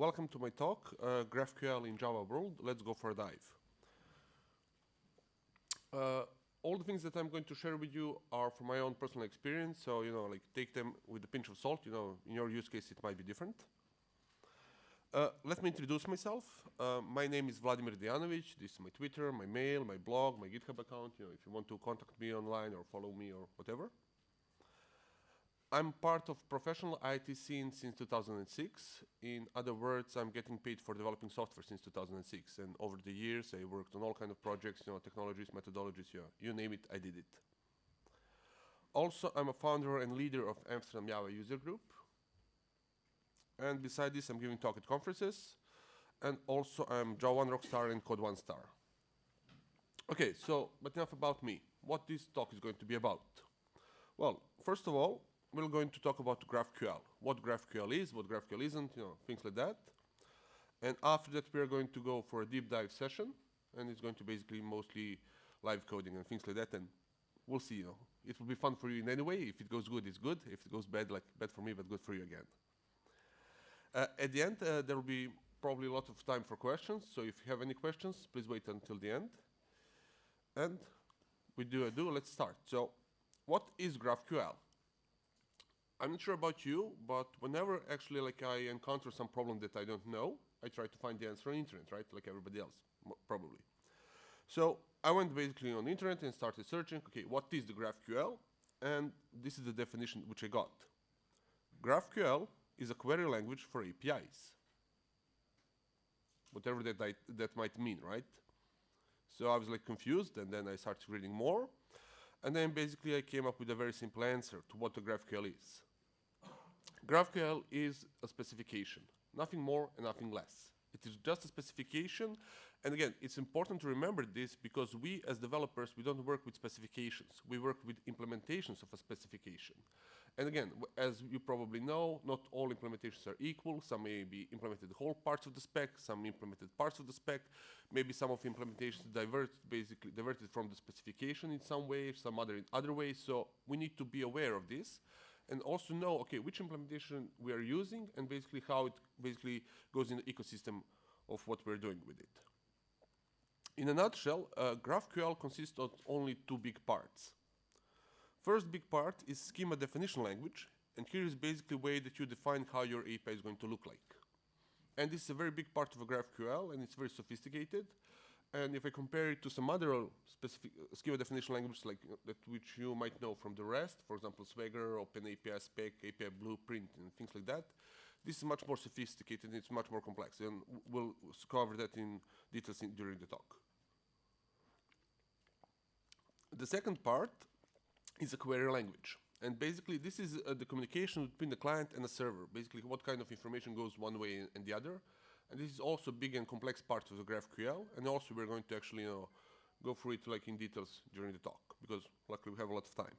welcome to my talk, GraphQL in Java World. Let's go for a dive. All the things that I'm going to share with you are from my own personal experience, so take them with a pinch of salt. In your use case it might be different. Let me introduce myself. My name is Vladimir Dejanovic. This is my Twitter, my mail, my blog, my GitHub account. If you want to contact me online or follow me or whatever. I'm part of professional IT scene since 2006. In other words, I'm getting paid for developing software since 2006. And over the years, I worked on all kinds of projects, technologies, methodologies, you name it, I did it. Also, I'm a founder and leader of Amsterdam Java user group. And beside this, I'm giving talk at conferences. And also, I'm Java 1 Rockstar and Code 1 Star. Okay, but enough about me. What this talk is going to be about? Well, first of all, we're going to talk about GraphQL, what GraphQL is, what GraphQL isn't, things like that. And after that, we're going to go for a deep dive session, and it's going to basically mostly live coding and things like that. And we'll see, it will be fun for you in any way. If it goes good, it's good. If it goes bad, like bad for me, but good for you again. At the end, there will be probably a lot of time for questions. So if you have any questions, please wait until the end. And let's start. So what is GraphQL? I'm not sure about you, but whenever actually I encounter some problem that I don't know, I try to find the answer on the internet, right? Like everybody else, probably. So I went basically on the internet and started searching, okay, what is the GraphQL? And this is the definition which I got. GraphQL is a query language for APIs. Whatever that might mean, right? So I was confused, and then I started reading more. And then basically I came up with a very simple answer to what the GraphQL is. GraphQL is a specification, nothing more and nothing less. It is just a specification, and again, it's important to remember this because we as developers, we don't work with specifications. We work with implementations of a specification. And again, as you probably know, not all implementations are equal. Some may be implemented whole parts of the spec, some implemented parts of the spec. Maybe some of the implementations diverted from the specification in some way, some other in other ways. So we need to be aware of this and also know, okay, which implementation we are using and basically how it basically goes in the ecosystem of what we're doing with it. In a nutshell, GraphQL consists of only two big parts. First big part is schema definition language, and here is basically the way that you define how your API is going to look like. And this is a very big part of a GraphQL, and it's very sophisticated. And if I compare it to some other specific schema definition languages which you might know from the REST, for example, Swagger, OpenAPI Spec, API Blueprint, and things like that, this is much more sophisticated and it's much more complex. And we'll cover that in details during the talk. The second part is a query language. And basically, this is the communication between the client and the server. Basically, what kind of information goes one way and the other. And this is also a big and complex part of the GraphQL. And also, we're going to actually go through it in details during the talk, because luckily we have a lot of time.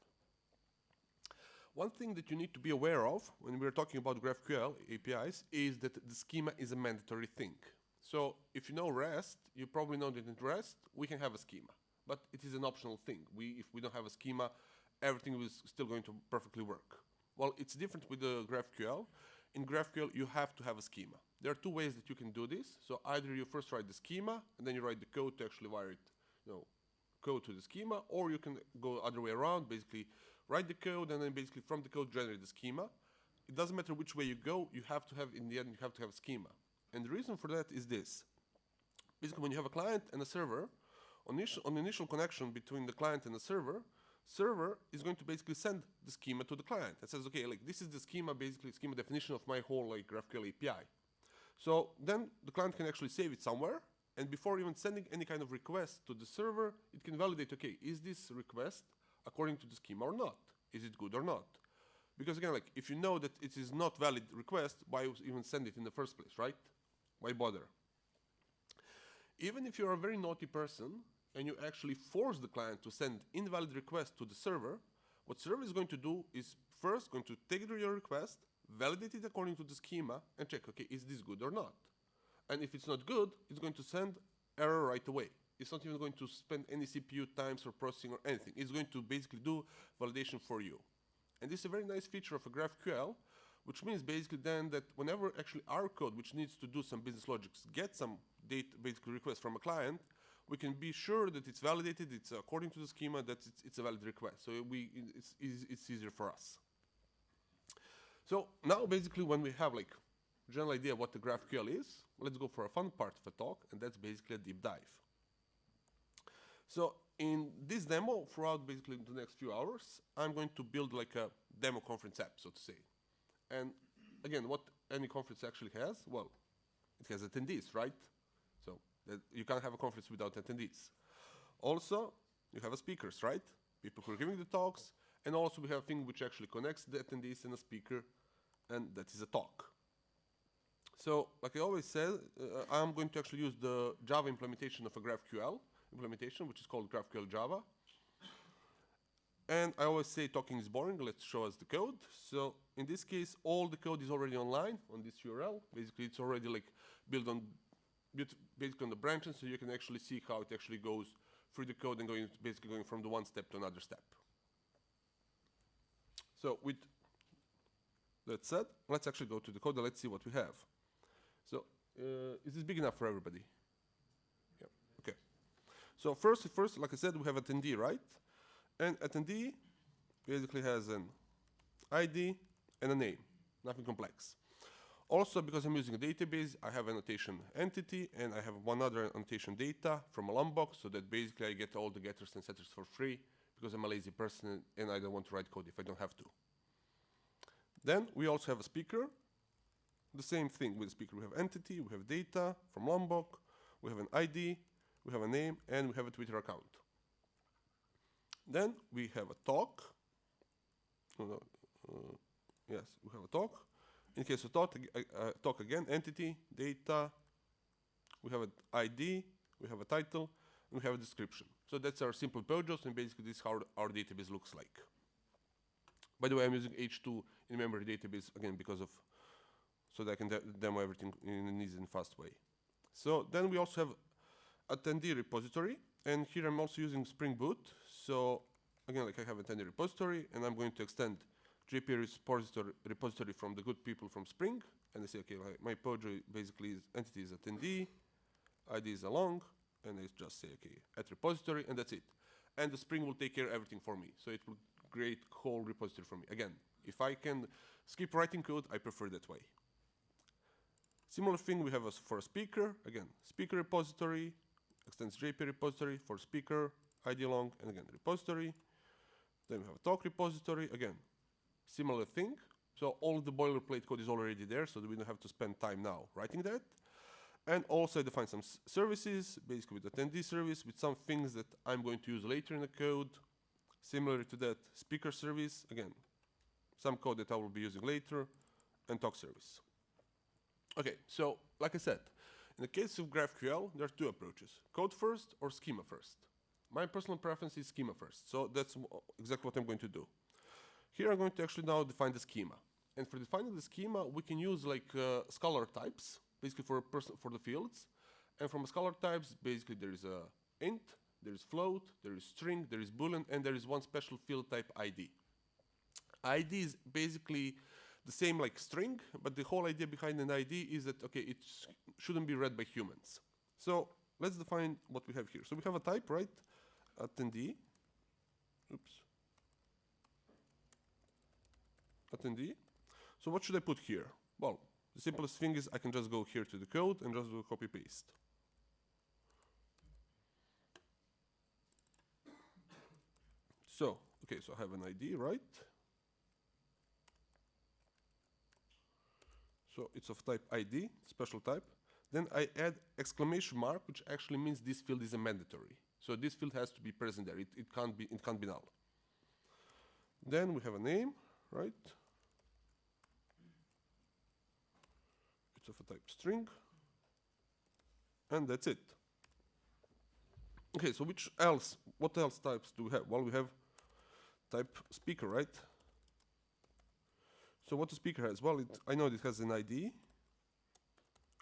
One thing that you need to be aware of when we're talking about GraphQL APIs is that the schema is a mandatory thing. So if you know REST, you probably know that in REST, we can have a schema. But it is an optional thing. If we don't have a schema, everything is still going to perfectly work. Well, it's different with the GraphQL. In GraphQL, you have to have a schema. There are two ways that you can do this. So either you first write the schema, and then you write the code to actually wire it, code to the schema, or you can go other way around, basically write the code, and then basically from the code generate the schema. It doesn't matter which way you go, you have to have, in the end, you have to have a schema. And the reason for that is this. Basically, when you have a client and a server, on the initial connection between the client and the server is going to basically send the schema to the client. It says, okay, this is the schema, basically schema definition of my whole GraphQL API. So then the client can actually save it somewhere, and before even sending any kind of request to the server, it can validate, okay, is this request according to the schema or not? Is it good or not? Because again, if you know that it is not valid request, why even send it in the first place, right? Why bother? Even if you're a very naughty person and you actually force the client to send invalid request to the server, what server is going to do is first going to take your request, validate it according to the schema, and check, okay, is this good or not? And if it's not good, it's going to send error right away. It's not even going to spend any CPU times or processing or anything. It's going to basically do validation for you. And this is a very nice feature of a GraphQL, which means basically then that whenever actually our code, which needs to do some business logics, gets some data basically request from a client, we can be sure that it's validated, it's according to the schema, that it's a valid request. So it's easier for us. So now basically when we have like general idea what the GraphQL is, let's go for a fun part of the talk, and that's basically a deep dive. So in this demo, throughout basically the next few hours, I'm going to build like a demo conference app, so to say. And again, what any conference actually has, well, it has attendees, right? So that you can't have a conference without attendees. Also, you have speakers, right? People who are giving the talks, and also we have a thing which actually connects the attendees and a speaker, and that is a talk. So, like I always said, I'm going to actually use the Java implementation of a GraphQL implementation, which is called GraphQL Java. And I always say talking is boring, let's show us the code. So in this case, all the code is already online on this URL. Basically, it's already like built on basically on the branches, so you can actually see how it actually goes through the code and basically going from the one step to another step. So with that said, let's actually go to the code and let's see what we have. So is this big enough for everybody? Yeah, okay. So first, like I said, we have attendee, right? And attendee basically has an ID and a name, nothing complex. Also, because I'm using a database, I have annotation entity, and I have one other annotation data from a box, so that basically I get all the getters and setters for free, because I'm a lazy person and I don't want to write code if I don't have to. Then we also have a speaker. The same thing with the speaker. We have entity, we have data from Lombok, we have an ID, we have a name, and we have a Twitter account. Then we have a talk. Yes, we have a talk. In case of talk again, entity, data, we have an ID, we have a title, and we have a description. So that's our simple POJOs, and basically this is how our database looks like. By the way, I'm using H2 in memory database again because of, so that I can demo everything in an easy and fast way. So then we also have attendee repository, and here I'm also using Spring Boot. So again, like I have attendee repository, and I'm going to extend JP repository from the good people from Spring, and I say, okay, my POJO basically is entity is attendee, ID is along, and I just say, okay, at repository, and that's it. And the Spring will take care of everything for me. So it will create whole repository for me. Again, if I can skip writing code, I prefer that way. Similar thing we have for a speaker. Again, speaker repository, extends JP repository for speaker, ID long, and again, repository. Then we have a talk repository. Again, similar thing. So all of the boilerplate code is already there, so that we don't have to spend time now writing that. And also I define some services, basically with attendee service, with some things that I'm going to use later in the code. Similar to that, speaker service, again, some code that I will be using later, and talk service. Okay, so like I said, in the case of GraphQL, there are two approaches, code first or schema first. My personal preference is schema first, so that's exactly what I'm going to do. Here I'm going to actually now define the schema. And for defining the schema, we can use like scalar types, basically for the fields. And from scalar types, basically there is a int, there is float, there is string, there is boolean, and there is one special field type ID. ID is basically the same like string, but the whole idea behind an ID is that, okay, it shouldn't be read by humans. So let's define what we have here. So we have a type, right? Attendee. Oops. Attendee. So what should I put here? Well, the simplest thing is I can just go here to the code and just do a copy paste. So, okay, so I have an ID, right? So it's of type ID, special type. Then I add exclamation mark, which actually means this field is a mandatory. So this field has to be present there. It can't be null. Then we have a name, right? It's of a type string. And that's it. Okay, so what else types do we have? Well, we have type speaker, right? So what the speaker has? Well, I know it has an ID.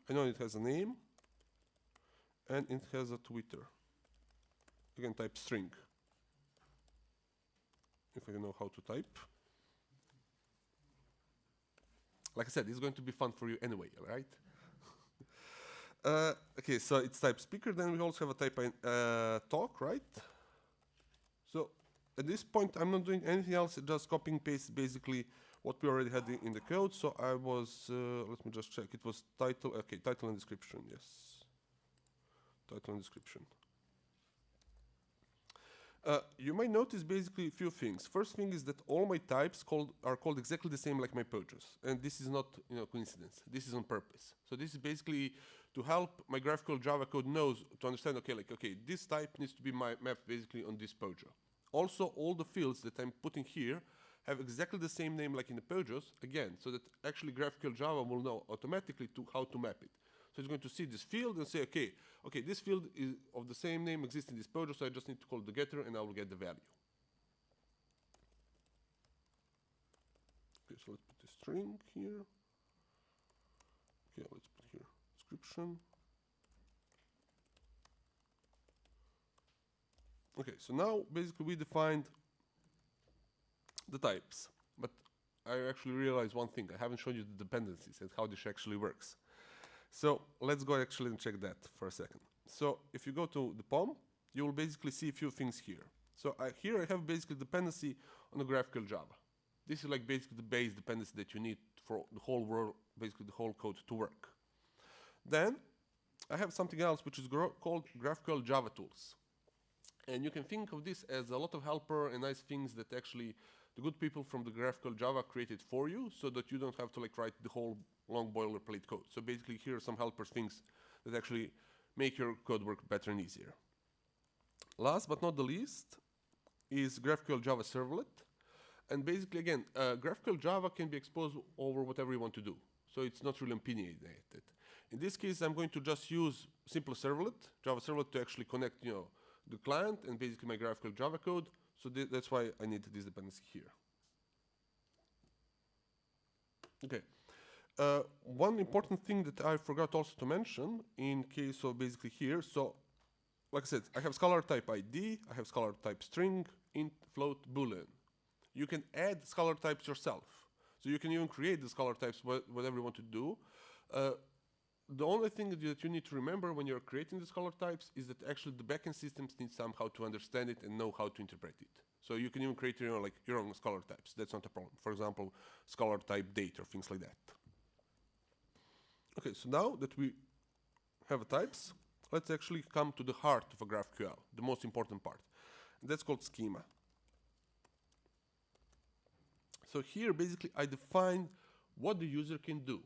I know it has a name. And it has a Twitter. Again, type string. If I know how to type. like I said, it's going to be fun for you anyway, right? Okay, so it's type speaker. Then we also have a type talk, right? So at this point, I'm not doing anything else, just copying paste basically what we already had in the code. So I was, let me just check. It was title, okay, title and description, yes. Title and description. You might notice basically a few things. First thing is that all my types are called exactly the same like my pages, and this is not coincidence. This is on purpose. So this is basically to help my graphical Java code knows to understand. Okay, this type needs to be mapped basically on this page. Also, all the fields that I'm putting here have exactly the same name like in the pages again, so that actually graphical Java will know automatically how to map it. So it's going to see this field and say, okay, this field is of the same name exists in this page, so I just need to call the getter and I will get the value. Okay, so let's put a string here. Okay, let's put here description. Okay, so now basically we defined the types, but I actually realized one thing. I haven't shown you the dependencies and how this actually works. So let's go actually and check that for a second. So if you go to the POM, you will basically see a few things here. So here I have basically dependency on the graphical Java. This is like basically the base dependency that you need for the whole world, basically the whole code to work. Then I have something else which is called GraphQL Java tools. And you can think of this as a lot of helper and nice things that actually the good people from the GraphQL Java created for you, so that you don't have to like write the whole long boilerplate code. So basically here are some helper things that actually make your code work better and easier. Last but not the least is GraphQL Java Servlet. And basically again, GraphQL Java can be exposed over whatever you want to do. So it's not really opinionated. In this case, I'm going to just use simple servlet, Java Servlet, to actually connect the client and basically my graphical Java code. So that's why I need this dependency here. Okay. One important thing that I forgot also to mention in case of basically here. So like I said, I have scalar type ID, I have scalar type string, int, float, boolean. You can add scalar types yourself. So you can even create the scalar types, whatever you want to do. The only thing that you need to remember when you're creating the scalar types is that actually the backend systems need somehow to understand it and know how to interpret it. So you can even create your own scalar types. That's not a problem. For example, scalar type date or things like that. Okay, so now that we have types, let's actually come to the heart of a GraphQL, the most important part. And that's called schema. So here basically I define what the user can do.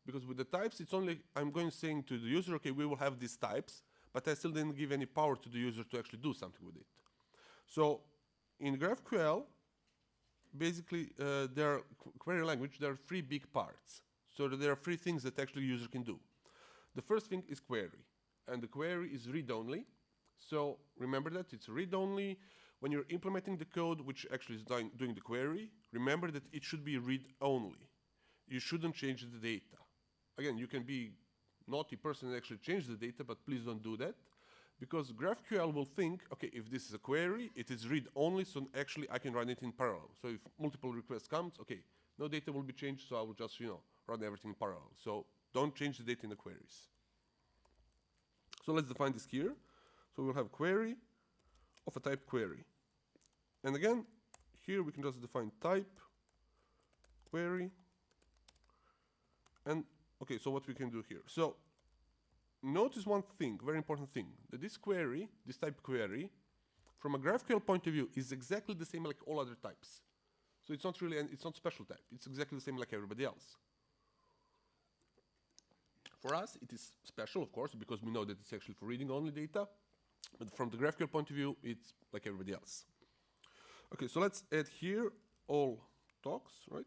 Because with the types, it's only, I'm going saying to the user, okay, we will have these types, but I still didn't give any power to the user to actually do something with it. So in GraphQL, basically, their query language, there are three big parts. So there are three things that actually user can do. The first thing is query, and the query is read-only. So remember that it's read-only. When you're implementing the code, which actually is doing the query, remember that it should be read-only. You shouldn't change the data. Again, you can be naughty person and actually change the data, but please don't do that. Because GraphQL will think, okay, if this is a query, it is read-only, so actually I can run it in parallel. So if multiple requests comes, okay, no data will be changed, so I will just, run everything in parallel. So don't change the data in the queries. So let's define this here. So we'll have query of a type query. And again, here we can just define type, query, and okay, so what we can do here. So notice one thing, very important thing, that this query, this type query, from a GraphQL point of view, is exactly the same like all other types. So it's not really, it's not special type. It's exactly the same like everybody else. For us, it is special, of course, because we know that it's actually for reading only data. But from the GraphQL point of view, it's like everybody else. Okay, so let's add here all talks, right?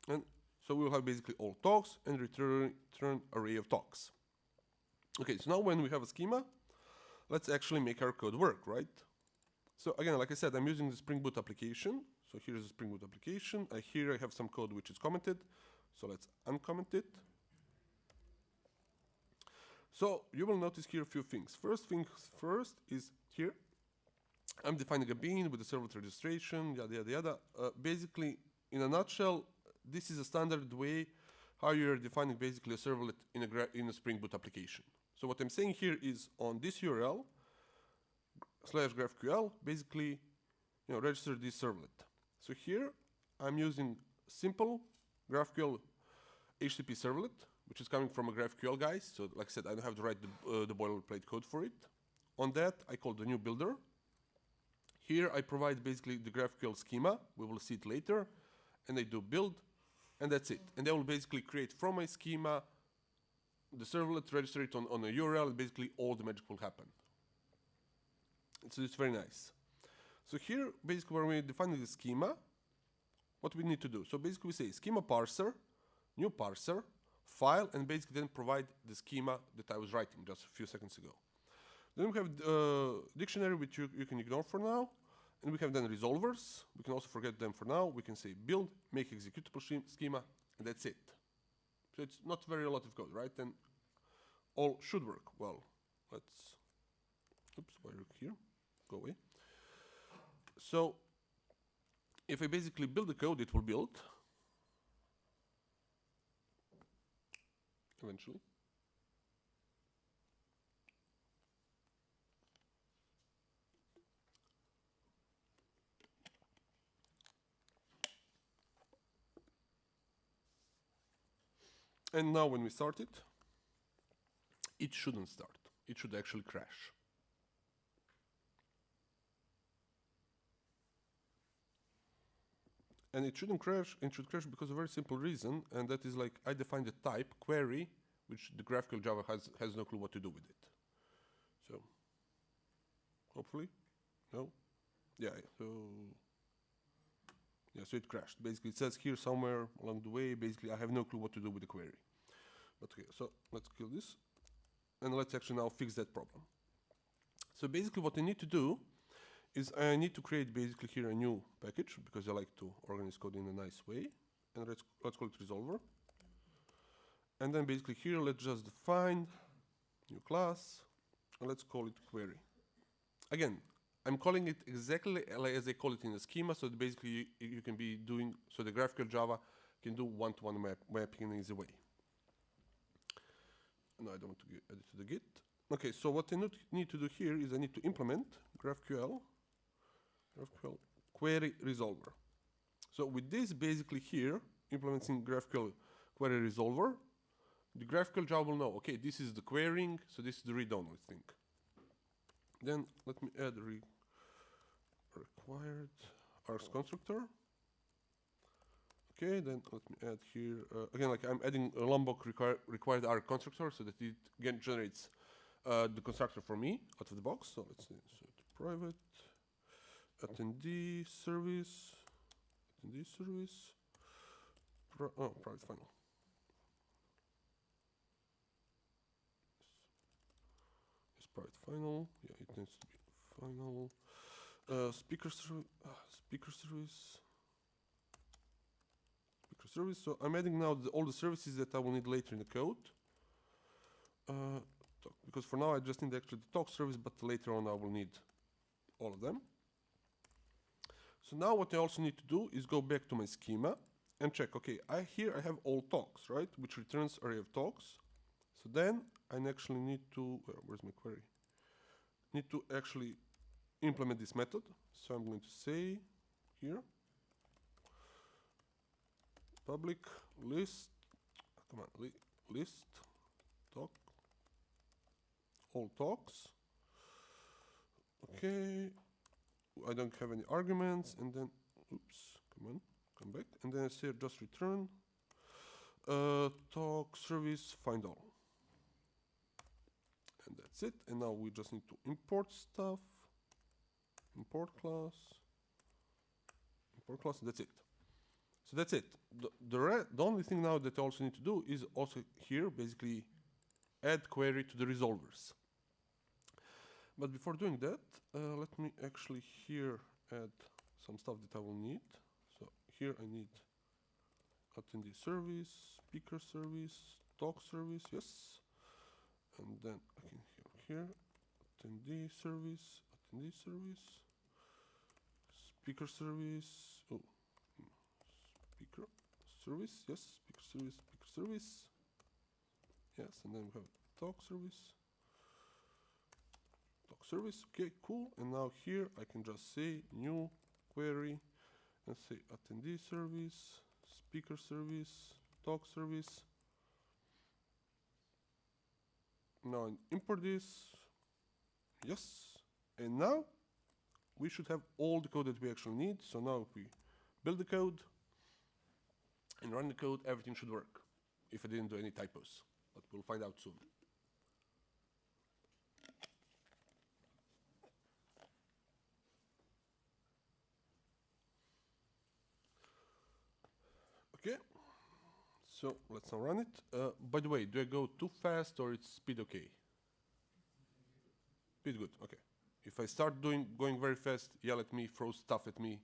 And so we'll have basically all talks and return array of talks. Okay, so now when we have a schema, let's actually make our code work, right? So again, like I said, I'm using the Spring Boot application. So here's the Spring Boot application. Here I have some code which is commented. So let's uncomment it. So you will notice here a few things. First thing first is here. I'm defining a bean with the servlet registration, yada, yada, yada. Basically, in a nutshell, this is a standard way how you're defining basically a servlet in a Spring Boot application. So what I'm saying here is on this URL / GraphQL, basically, register this servlet. So here I'm using simple GraphQL HTTP servlet, which is coming from a GraphQL guy. So like I said, I don't have to write the boilerplate code for it. On that, I call the new builder. Here I provide basically the GraphQL schema. We will see it later. And I do build, and that's it. And I will basically create from my schema the servlet, register it on a URL, and basically all the magic will happen. So it's very nice. So here, basically, when we're defining the schema, what we need to do. So basically, we say schema parser, new parser, file, and basically then provide the schema that I was writing just a few seconds ago. Then we have dictionary, which you can ignore for now. And we have then resolvers. We can also forget them for now. We can say build, make executable schema, and that's it. So it's not very a lot of code, right? And all should work. Well, let's, oops, why are you here? Go away. So if I basically build the code, it will build eventually. And now when we start it, it shouldn't start. It should actually crash. And it shouldn't crash, it should crash because of a very simple reason, and that is like I defined a type, query, which the GraphQL Java has no clue what to do with it. So, hopefully, no? Yeah, so it crashed. Basically, it says here somewhere along the way, basically I have no clue what to do with the query. But okay, so let's kill this, and let's actually now fix that problem. So basically what I need to do is I need to create basically here a new package, because I like to organize code in a nice way, and let's call it resolver. And then basically here let's just define new class, and let's call it query. Again, I'm calling it exactly like as I call it in the schema, so that basically you can be doing, so the GraphQL Java can do one-to-one mapping in an easy way. No, I don't want to add it to the Git. Okay, so what I need to do here is I need to implement GraphQL query resolver. So with this basically here, implementing GraphQL query resolver, the GraphQL Java will know, okay, this is the querying, so this is the read-only thing. Then let me add required args constructor. Okay, then let me add here, again, like I'm adding a Lombok required arg constructor so that it again generates the constructor for me out of the box. So let's say private attendee service, private final. It's private final. Yeah, it needs to be final. Speaker service. So I'm adding now all the services that I will need later in the code. Because for now I just need actually the talk service, but later on I will need all of them. So now what I also need to do is go back to my schema and check, okay, here I have all talks, right, which returns array of talks. So then I actually need to, where's my query? Need to actually implement this method. So I'm going to say here, public list, list talk, all talks. Okay, I don't have any arguments, and then, oops, come back, and then I say just return talk service find all. And that's it. And now we just need to import stuff, import class, and that's it. So that's it. The only thing now that I also need to do is also here basically add query to the resolvers. But before doing that, let me actually here add some stuff that I will need. So here I need attendee service, speaker service, talk service, yes. And then I can here attendee service, speaker service, speaker service, yes, speaker service, yes, and then we have talk service, okay, cool. And now here I can just say new query, and say attendee service, speaker service, talk service. Now I import this, yes, and now we should have all the code that we actually need. So now if we build the code and run the code, everything should work, if I didn't do any typos, but we'll find out soon. Okay, so let's now run it. By the way, do I go too fast or is speed okay? Speed good, okay. If I start going very fast, yell at me, throw stuff at me,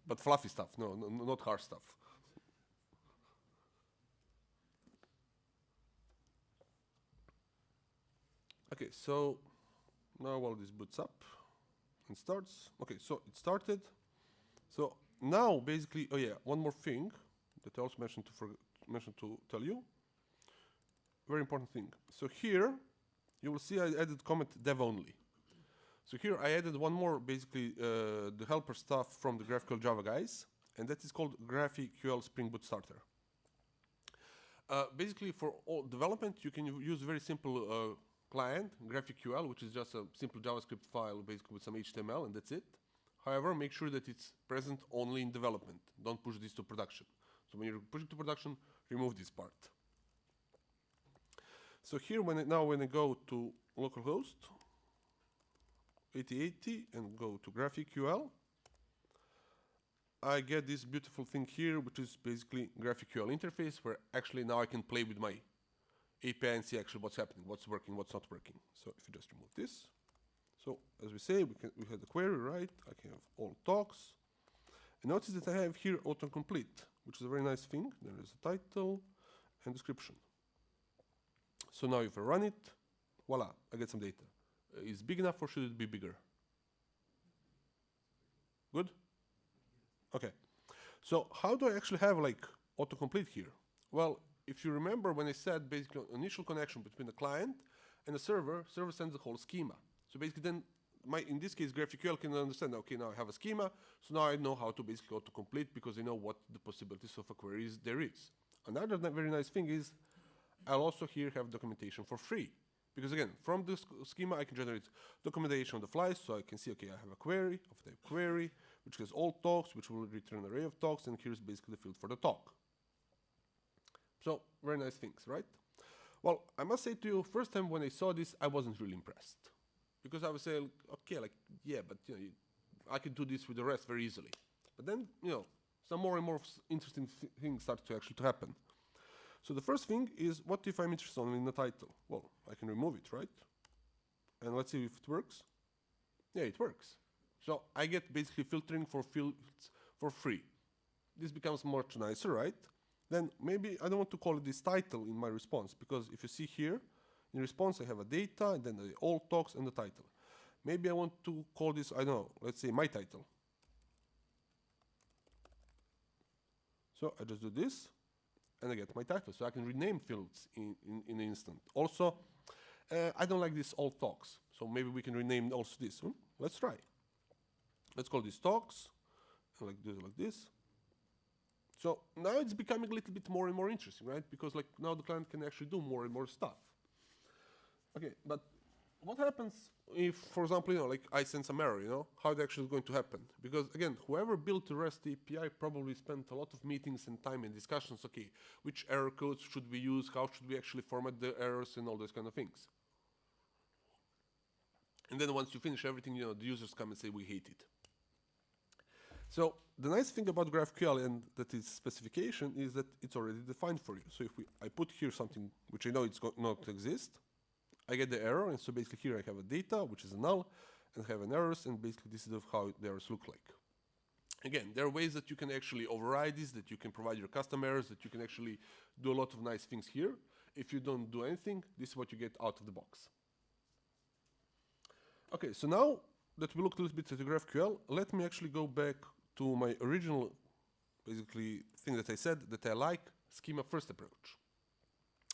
but fluffy stuff, no, not hard stuff. Okay, so now while this boots up and starts, okay, so it started. So now basically, oh yeah, one more thing that I also mentioned to tell you. Very important thing. So here you will see I added comment dev only. So here I added one more, basically the helper stuff from the GraphQL Java guys, and that is called GraphQL Spring Boot Starter. Basically for all development you can use very simple client, GraphQL, which is just a simple JavaScript file basically with some HTML, and that's it. However, make sure that it's present only in development. Don't push this to production. So when you're pushing to production, remove this part. So here when I go to localhost 8080 and go to GraphQL, I get this beautiful thing here, which is basically GraphQL interface, where actually now I can play with my API and see actually what's happening, what's working, what's not working. So if you just remove this, so as we say, we have the query, right? I can have all talks, and notice that I have here autocomplete, which is a very nice thing. There is a title and description. So now if I run it, voila, I get some data. Is big enough or should it be bigger? Good? Okay. So how do I actually have like autocomplete here? Well, if you remember when I said basically initial connection between the client and the server sends the whole schema. So basically then in this case GraphQL can understand, okay, now I have a schema, so now I know how to basically autocomplete because I know what the possibilities of a query there is. Another very nice thing is I'll also here have documentation for free. Because again, from this schema I can generate documentation on the fly, so I can see, okay, I have a query of type query, which has all talks, which will return an array of talks, and here's basically the field for the talk. So, very nice things, right? Well, I must say to you, first time when I saw this, I wasn't really impressed. Because I was saying, okay, like, yeah, but you know, I could do this with the rest very easily. But then, you know, some more and more interesting things start to actually happen. So the first thing is, what if I'm interested only in the title? Well, I can remove it, right? And let's see if it works. Yeah, it works. So I get basically filtering for fields for free. This becomes much nicer, right? Then maybe I don't want to call it this title in my response, because if you see here, in response I have a data, and then the all talks and the title. Maybe I want to call this, I don't know, let's say my title. So I just do this, and I get my title. So I can rename fields in an instant. Also, I don't like this all talks. So maybe we can rename also this. Let's try. Let's call this talks, and like do it like this. So now it's becoming a little bit more and more interesting, right? Because like now the client can actually do more and more stuff. Okay, but what happens if, for example, you know, like I send some error, you know, how it actually is going to happen? Because again, whoever built the REST API probably spent a lot of meetings and time and discussions, okay, which error codes should we use, how should we actually format the errors and all those kind of things. And then once you finish everything, you know, the users come and say, we hate it. So the nice thing about GraphQL and that its specification is that it's already defined for you. So if I put here something which I know it's not exist, I get the error, and so basically here I have a data, which is a null, and I have an errors, and basically this is how the errors look like. Again, there are ways that you can actually override this, that you can provide your custom errors, that you can actually do a lot of nice things here. If you don't do anything, this is what you get out of the box. Okay, so now that we looked a little bit at the GraphQL, let me actually go back to my original basically thing that I said, that I like schema first approach.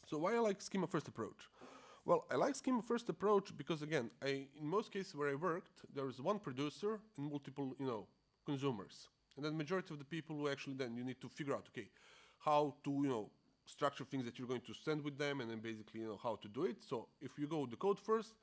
So why I like schema first approach? Well, I like schema first approach because again, in most cases where I worked, there is one producer and multiple, consumers. And then majority of the people who actually then you need to figure out, okay, how to, structure things that you're going to send with them, and then basically, how to do it. So if you go with the code first,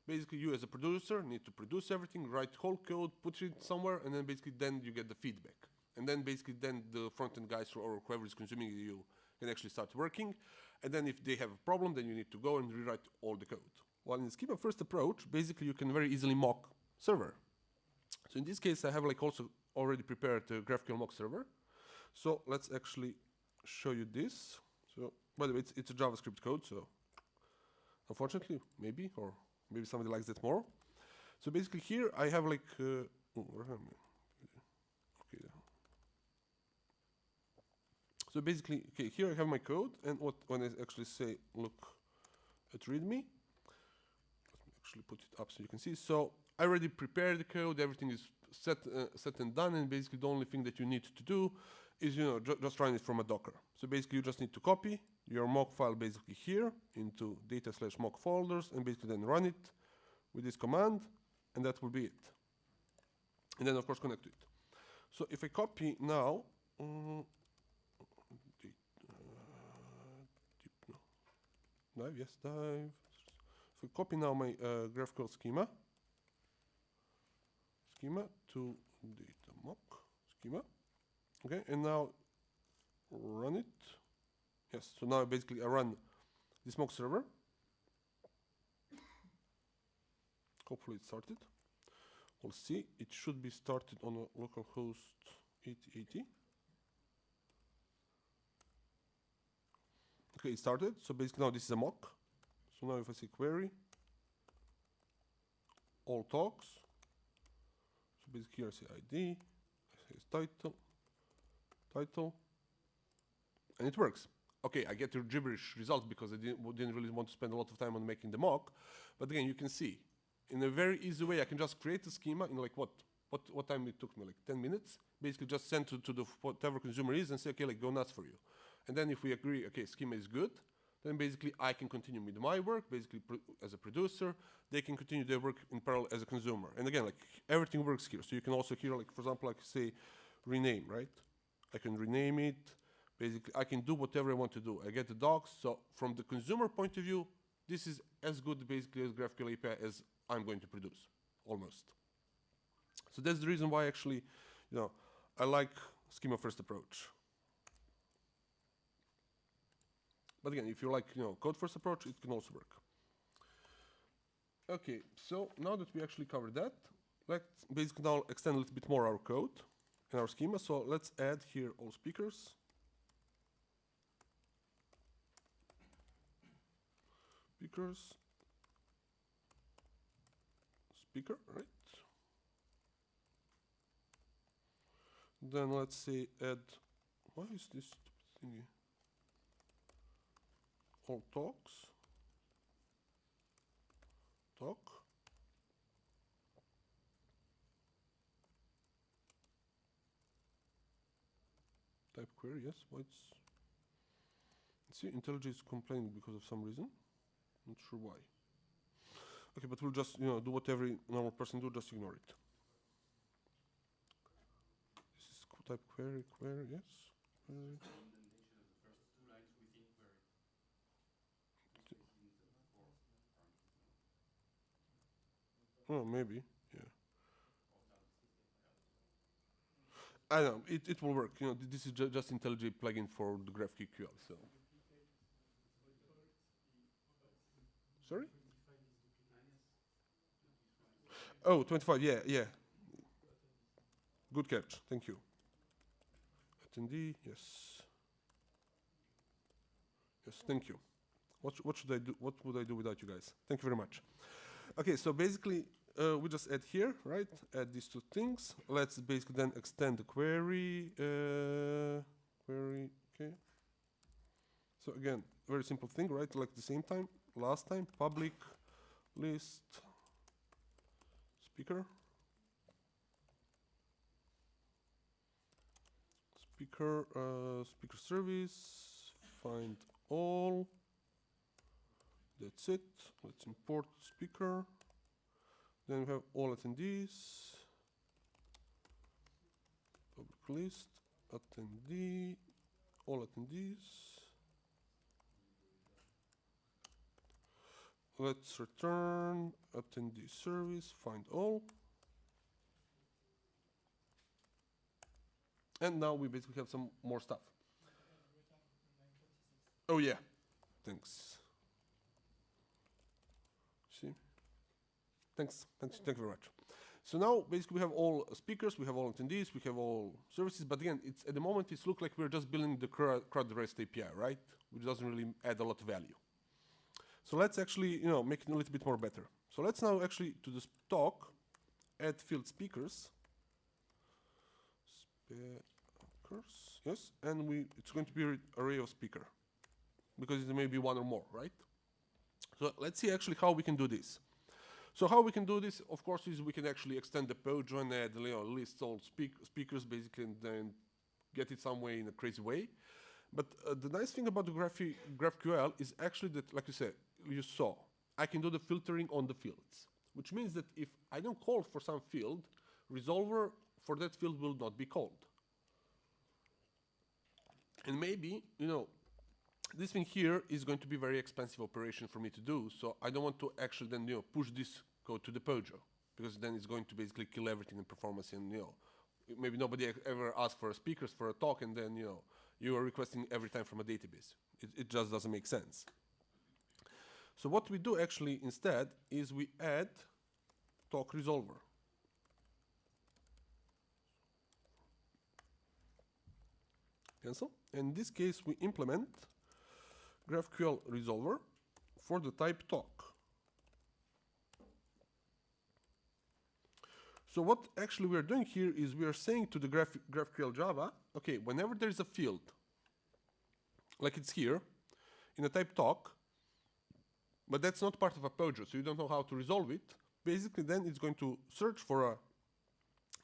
basically you as a producer need to produce everything, write whole code, put it somewhere, and then basically then you get the feedback. And then basically then the front-end guys or whoever is consuming you can actually start working. And then if they have a problem, then you need to go and rewrite all the code. While in the schema first approach, basically you can very easily mock server. So in this case, I have like also already prepared a GraphQL mock server. So let's actually show you this. So by the way, it's a JavaScript code, so unfortunately, maybe somebody likes that more. So basically here I have like, okay. So basically, okay, here I have my code, and when I actually say look at README, let me actually put it up so you can see. So I already prepared the code, everything is set and done, and basically the only thing that you need to do is just run it from a Docker. So basically you just need to copy your mock file basically here into data/mock folders, and basically then run it with this command, and that will be it. And then of course connect to it. So if I copy now, dive. If I copy now my GraphQL schema to data mock schema. Okay, and now run it. Yes, so now basically I run this mock server. Hopefully it started. We'll see. It should be started on a localhost 8080. Okay, it started. So basically now this is a mock. So now if I say query, all talks. So basically here I say ID, I say title, and it works. Okay, I get your gibberish results because I didn't really want to spend a lot of time on making the mock. But again, you can see, in a very easy way, I can just create a schema in like what time it took me, like 10 minutes. Basically just send to the whatever consumer is and say, okay, like go nuts for you. And then if we agree, okay, schema is good, then basically I can continue with my work, basically as a producer. They can continue their work in parallel as a consumer. And again, like everything works here. So you can also here, like for example, like say rename, right? I can rename it. Basically, I can do whatever I want to do. I get the docs. So from the consumer point of view, this is as good basically as GraphQL API as I'm going to produce, almost. So that's the reason why actually, I like schema first approach. But again, if you like, code first approach, it can also work. Okay, so now that we actually covered that, let's basically now extend a little bit more our code and our schema. So let's add here all speakers. Speaker, right? Then let's say add, why is this thingy? All talks, talk. Type query, yes, what's, see, IntelliJ is complaining because of some reason. Not sure why. Okay, but we'll just, do what every normal person do, just ignore it. This is type query, yes. Query. Oh, maybe, yeah. I know, it will work. This is just IntelliJ plugin for the GraphQL, so. Sorry? Oh, 25, yeah. Good catch, thank you. Attendee, yes. Yes, thank you. What should I do? What would I do without you guys? Thank you very much. Okay, so basically, we just add here, right? Add these two things. Let's basically then extend the query. Okay. So again, very simple thing, right? Like the same time, last time, public list speaker. speaker service, find all. That's it. Let's import speaker. Then we have all attendees. Public list, attendee, all attendees. Let's return attendee service, find all. And now we basically have some more stuff. Oh yeah, thanks. See? Thanks, thank you very much. So now basically we have all speakers, we have all attendees, we have all services, but again, it's at the moment it looks like we're just building the CRUD REST API, right? Which doesn't really add a lot of value. So let's actually, make it a little bit more better. So let's now actually to this talk, add field speakers. Yes, and it's going to be an array of speaker because it may be one or more, right? So let's see actually how we can do this. So how we can do this, of course, is we can actually extend the Pojo and add, list all speakers basically, and then get it some way in a crazy way. But the nice thing about the GraphQL is actually that, like you saw, I can do the filtering on the fields, which means that if I don't call for some field, resolver for that field will not be called. And maybe, this thing here is going to be very expensive operation for me to do, so I don't want to actually then, push this code to the Pojo, because then it's going to basically kill everything in performance, and, maybe nobody ever asked for speakers for a talk, and then, you are requesting every time from a database. It just doesn't make sense. So what we do actually instead is we add talk resolver. Cancel. In this case, we implement GraphQL resolver for the type talk. So what actually we are doing here is we are saying to the GraphQL Java, okay, whenever there is a field, like it's here, in a type talk, but that's not part of a Pojo, so you don't know how to resolve it, basically then it's going to search for a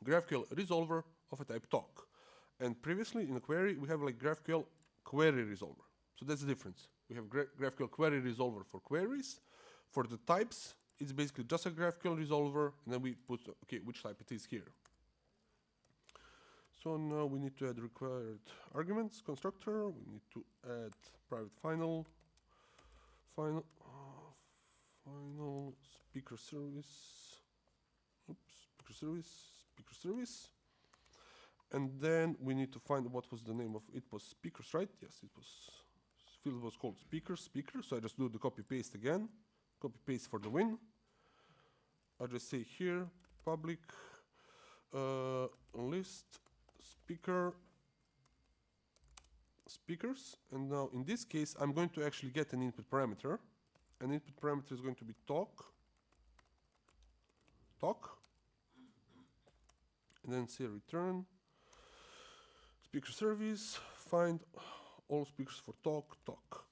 GraphQL resolver of a type talk. And previously in a query, we have like GraphQL query resolver. So that's the difference. We have GraphQL query resolver for queries. For the types, it's basically just a GraphQL resolver, and then we put, okay, which type it is here. So now we need to add required arguments constructor. We need to add private final speaker service. Speaker service. And then we need to find what was the name of it. Was speakers, right? Yes, it was. Field was called speaker. So I just do the copy paste again. Copy paste for the win. I'll just say here public list speakers. And now in this case, I'm going to actually get an input parameter. An input parameter is going to be talk. And then say return. Speaker service, find all speakers for talk.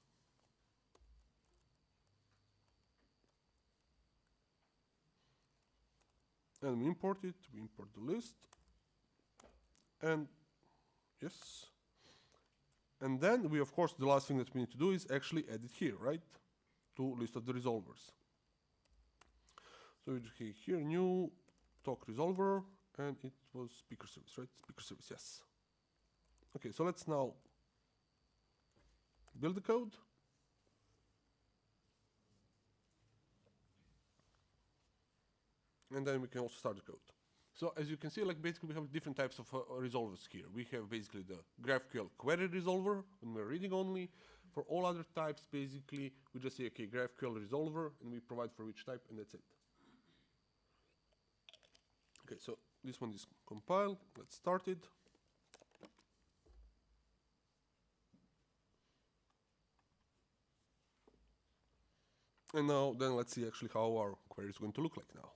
And we import it, we import the list. And yes. And then we, of course, the last thing that we need to do is actually add it here, right? To list of the resolvers. So we do here new talk resolver, and it was speaker service, right? Speaker service, yes. Okay, so let's now build the code. And then we can also start the code. So as you can see, like basically we have different types of resolvers here. We have basically the GraphQL query resolver when we're reading only. For all other types, basically, we just say, okay, GraphQL resolver, and we provide for each type, and that's it. Okay, so this one is compiled. Let's start it. And now, then let's see actually how our query is going to look like now.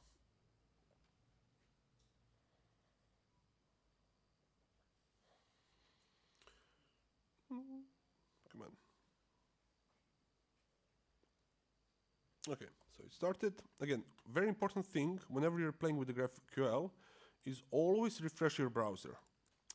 Come on. Okay, so it started. Again, very important thing whenever you're playing with the GraphQL is always refresh your browser.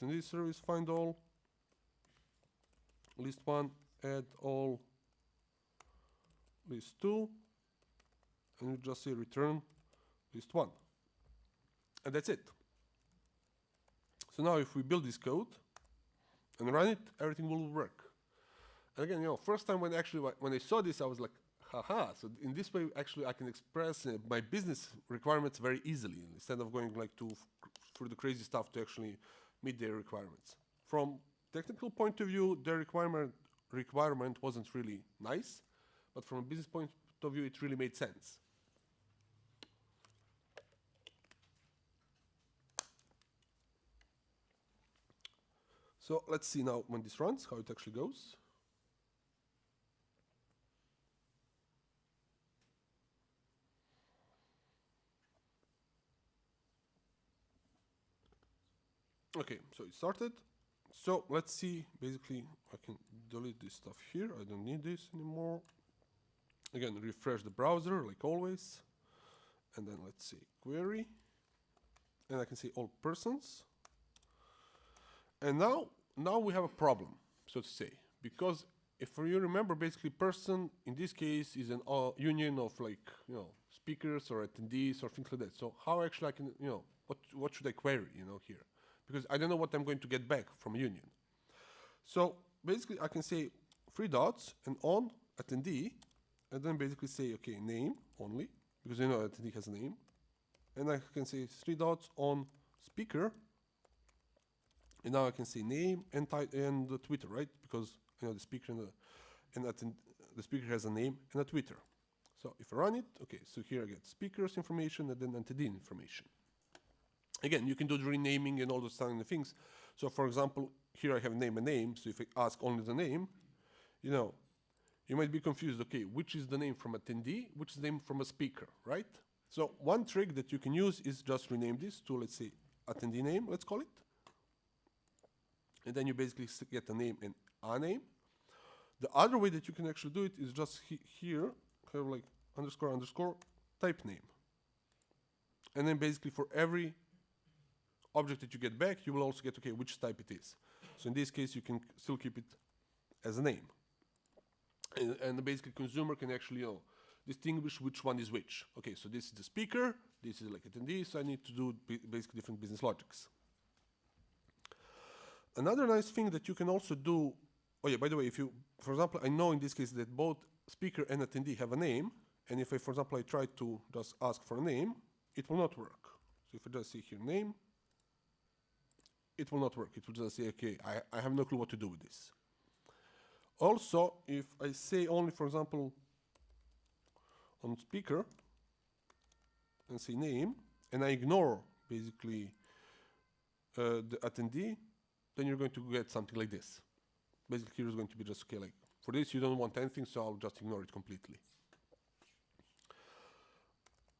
attendee service find all, list 1, add all, list 2, and you just say return list 1. And that's it. So now if we build this code and run it, everything will work. And again, first time when I saw this, I was like, haha, so in this way, actually, I can express my business requirements very easily instead of going like through the crazy stuff to actually meet their requirements. From technical point of view, their requirement wasn't really nice, but from a business point of view, it really made sense. So let's see now when this runs, how it actually goes. Okay, so it started. So let's see, basically, I can delete this stuff here. I don't need this anymore. Again, refresh the browser, like always. And then let's say query. And I can say all persons. And now we have a problem, so to say. Because if you remember, basically, person, in this case, is an union of, like, speakers or attendees or things like that. So how actually I can, what should I query, here? Because I don't know what I'm going to get back from a union. So basically I can say 3 dots and on attendee, and then basically say, okay, name only, because attendee has a name. And I can say 3 dots on speaker, and now I can say name and the Twitter, right? Because the speaker the speaker has a name and a Twitter. So if I run it, okay, so here I get speaker's information and then attendee information. Again, you can do the renaming and all those kind of things. So for example, here I have name and name. So if I ask only the name, you might be confused. Okay, which is the name from attendee, which is the name from a speaker, right? So one trick that you can use is just rename this to, let's say, attendee name, let's call it. And then you basically get a name and a name. The other way that you can actually do it is just here, have like underscore type name. And then basically for every object that you get back, you will also get, okay, which type it is. So in this case, you can still keep it as a name. And basically consumer can actually, distinguish which one is which. Okay, so this is the speaker, this is like attendee, so I need to do basically different business logics. Another nice thing that you can also do, oh yeah, by the way, if you, for example, I know in this case that both speaker and attendee have a name, and if I, for example, I try to just ask for a name, it will not work. So if I just say here name, it will not work. It will just say, okay, I have no clue what to do with this. Also, if I say only, for example, on speaker, and say name, and I ignore basically the attendee, then you're going to get something like this. Basically, here is going to be just, okay, like, for this you don't want anything, so I'll just ignore it completely.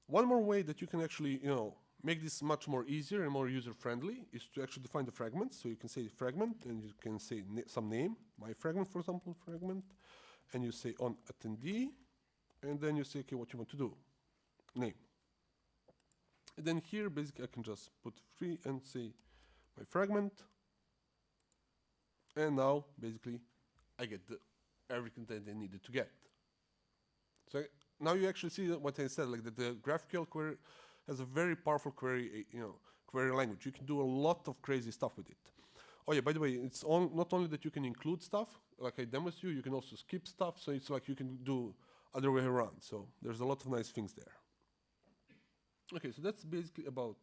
One more way that you can actually, make this much more easier and more user-friendly is to actually define the fragments. So you can say fragment, and you can say some name, my fragment, for example, fragment, and you say on attendee, and then you say, okay, what you want to do, name. And then here, basically, I can just put 3 and say my fragment, and now, basically, I get everything that I needed to get. So now you actually see what I said, like that the GraphQL query has a very powerful query, query language. You can do a lot of crazy stuff with it. Oh yeah, by the way, it's not only that you can include stuff, like I demonstrated you can also skip stuff, so it's like you can do other way around. So there's a lot of nice things there. Okay, so that's basically about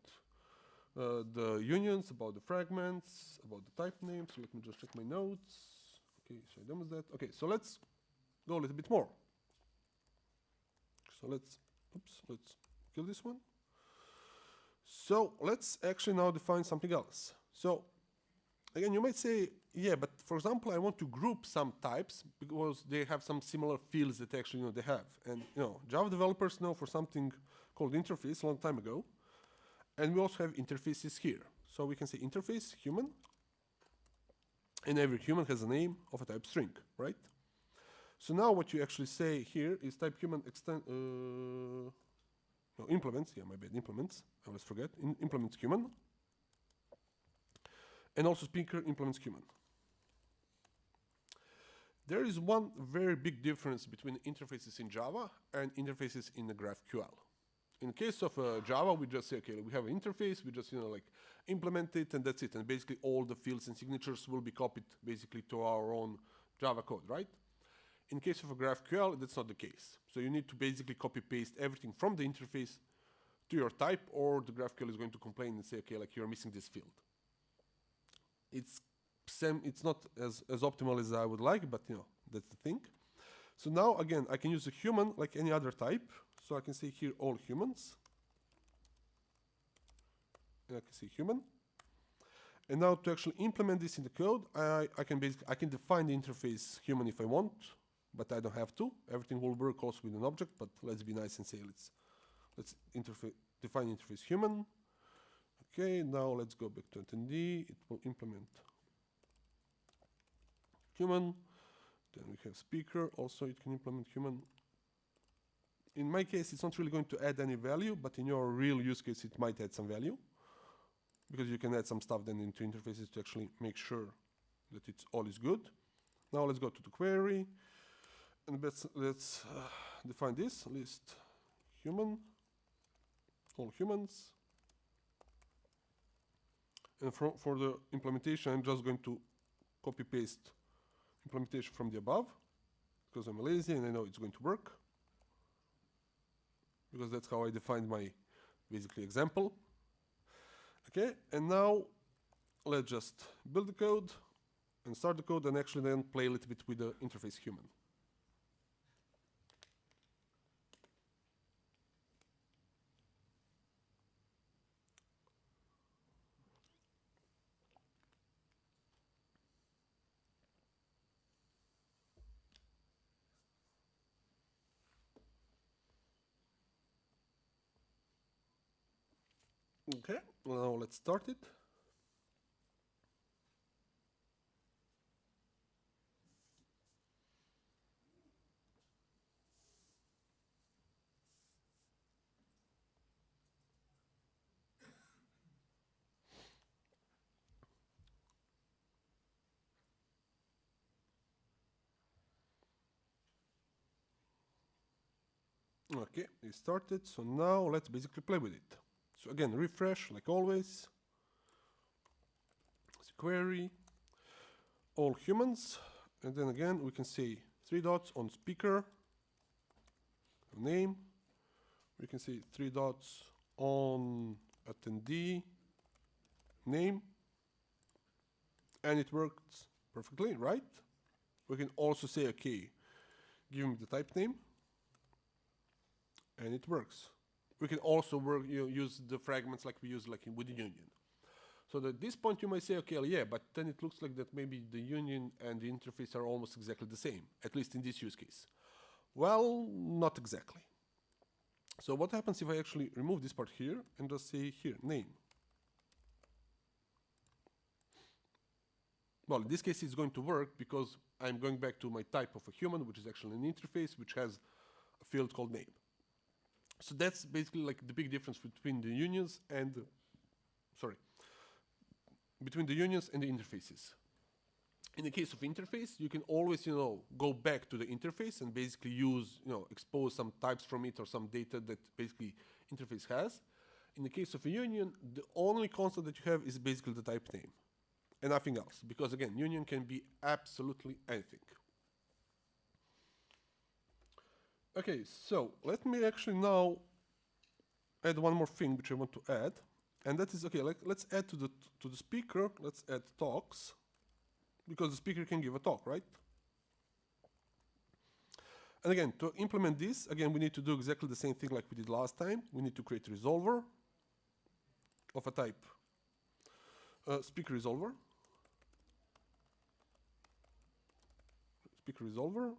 the unions, about the fragments, about the type names. So let me just check my notes. Okay, so I demonstrated that. Okay, so let's go a little bit more. So let's kill this one. So let's actually now define something else. So again, you might say, yeah, but for example, I want to group some types because they have some similar fields that actually they have. And Java developers know for something called interface a long time ago. And we also have interfaces here. So we can say interface human, and every human has a name of a type string, right? So now what you actually say here is type human extend implements, yeah, my bad, implements, I always forget, implements human. And also speaker implements human. There is one very big difference between interfaces in Java and interfaces in the GraphQL. In the case of Java, we just say, okay, we have an interface, we just, like implement it and that's it. And basically all the fields and signatures will be copied basically to our own Java code, right? In case of a GraphQL, that's not the case. So you need to basically copy paste everything from the interface to your type, or the GraphQL is going to complain and say, okay, like you're missing this field. It's not as optimal as I would like, but that's the thing. So now again, I can use a human like any other type. So I can say here all humans. And I can say human. And now to actually implement this in the code, I can define the interface human if I want, but I don't have to. Everything will work also with an object, but let's be nice and say let's define interface human. Okay, now let's go back to attendee. It will implement human. Then we have speaker. Also, it can implement human. In my case, it's not really going to add any value, but in your real use case, it might add some value, because you can add some stuff then into interfaces to actually make sure that it's all is good. Now let's go to the query, and let's define this list human, all humans. And for the implementation, I'm just going to copy paste implementation from the above, because I'm lazy and I know it's going to work, because that's how I defined my basically example. Okay, and now let's just build the code and start the code and actually then play a little bit with the interface human. Okay, now let's start it. Okay, it started, so now let's basically play with it. So again, refresh like always. Query, all humans, and then again we can say 3 dots on speaker, name. We can say 3 dots on attendee, name, and it works perfectly, right? We can also say, okay, give me the type name, and it works. We can also use the fragments like we use with the union. So at this point you might say, okay, yeah, but then it looks like that maybe the union and the interface are almost exactly the same, at least in this use case. Well, not exactly. So what happens if I actually remove this part here and just say here, name? Well, in this case it's going to work because I'm going back to my type of a human, which is actually an interface, which has a field called name. So that's basically like the big difference between the unions and between the unions and the interfaces. In the case of interface, you can always, go back to the interface and basically use, expose some types from it or some data that basically interface has. In the case of a union, the only constant that you have is basically the type name and nothing else, because again, union can be absolutely anything. Okay, so let me actually now add one more thing which I want to add. And that is, okay, let's add to the speaker, let's add talks, because the speaker can give a talk, right? And again, to implement this, again, we need to do exactly the same thing like we did last time. We need to create a resolver of a type speaker resolver. Speaker resolver.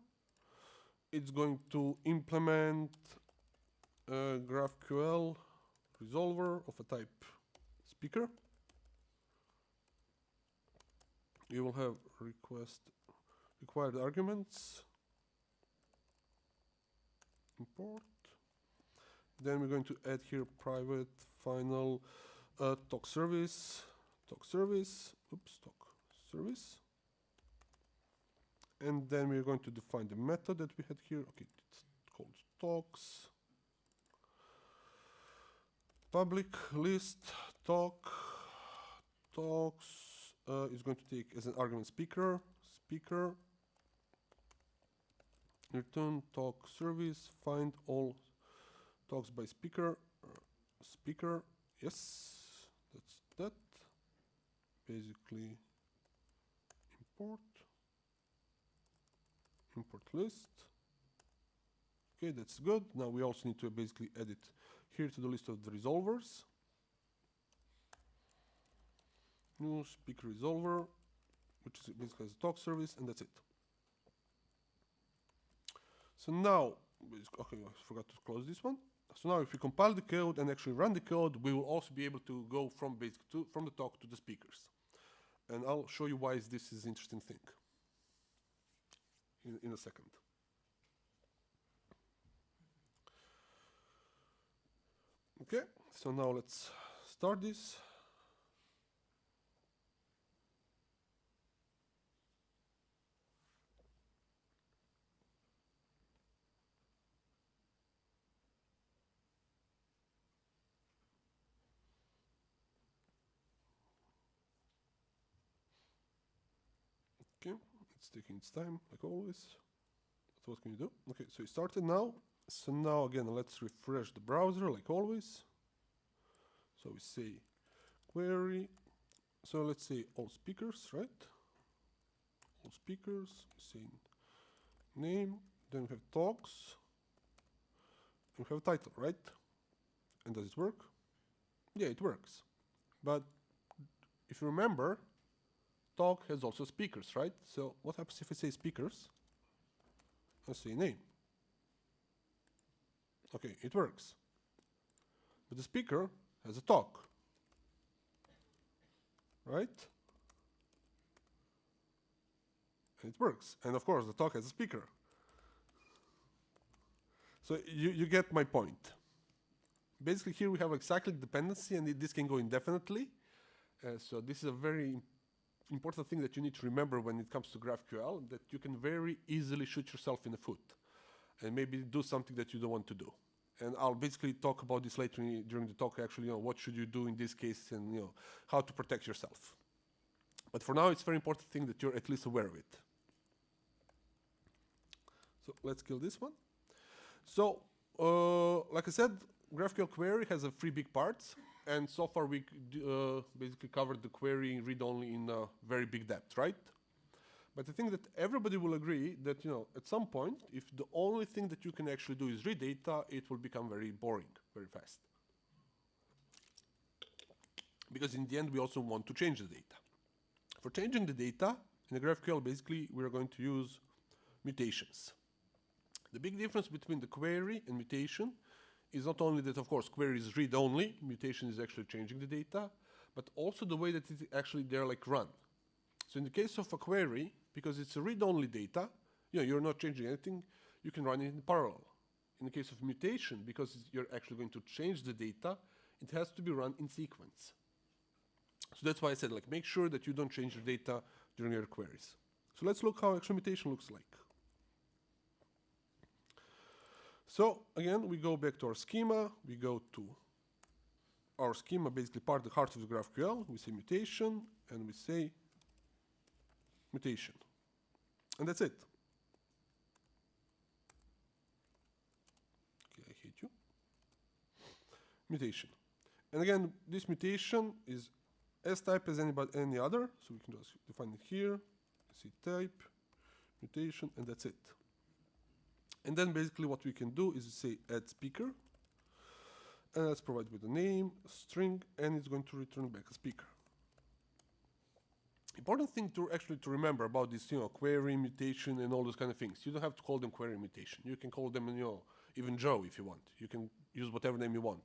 It's going to implement GraphQL resolver of a type speaker. You will have required arguments, import. Then we're going to add here private final talk service talk service, oops, talk service. And then we're going to define the method that we had here. Okay, it's called talks. Public list talks is going to take as an argument speaker, return talk service, find all talks by speaker, yes, that's that. Basically import list. Okay, that's good. Now we also need to basically add it here to the list of the resolvers. New speaker resolver, which is basically as a talk service, and that's it. So now, okay, I forgot to close this one. So now if we compile the code and actually run the code, we will also be able to go from from the talk to the speakers. And I'll show you why this is an interesting thing in a second. Okay, so now let's start this. Okay, it's taking its time, like always. So what can you do? Okay, so it started now. So now again, let's refresh the browser, like always. So we say query. So let's say all speakers, right? All speakers. We say name. Then we have talks. And we have title, right? And does it work? Yeah, it works. But if you remember, talk has also speakers, right? So what happens if I say speakers? I say name. Okay, it works. But the speaker has a talk, right? And it works. And of course, the talk has a speaker. So you get my point. Basically, here we have a cyclic dependency, and this can go indefinitely. So this is a very important thing that you need to remember when it comes to GraphQL, that you can very easily shoot yourself in the foot and maybe do something that you don't want to do. And I'll basically talk about this later during the talk, actually, what should you do in this case and, how to protect yourself. But for now, it's a very important thing that you're at least aware of it. So let's kill this one. So, like I said, GraphQL query has 3 big parts. And so far, we basically covered the query read-only in very big depth, right? But I think that everybody will agree that, at some point, if the only thing that you can actually do is read data, it will become very boring, very fast. Because in the end, we also want to change the data. For changing the data, in the GraphQL, basically, we're going to use mutations. The big difference between the query and mutation is not only that, of course, query is read-only, mutation is actually changing the data, but also the way that it actually they're like run. So in the case of a query, because it's a read-only data, you're not changing anything, you can run it in parallel. In the case of mutation, because you're actually going to change the data, it has to be run in sequence. So that's why I said, make sure that you don't change your data during your queries. So let's look how actual mutation looks like. So again, we go back to our schema. We go to our schema, basically part of the heart of the GraphQL. We say mutation, and we say mutation. And that's it. Okay, I hate you. Mutation. And again, this mutation is as type as any other. So we can just define it here. Say type, mutation, and that's it. And then basically what we can do is say add speaker. And let's provide with a name, a string, and it's going to return back a speaker. Important thing to remember about this, query, mutation, and all those kind of things. You don't have to call them query mutation. You can call them, even Joe if you want. You can use whatever name you want.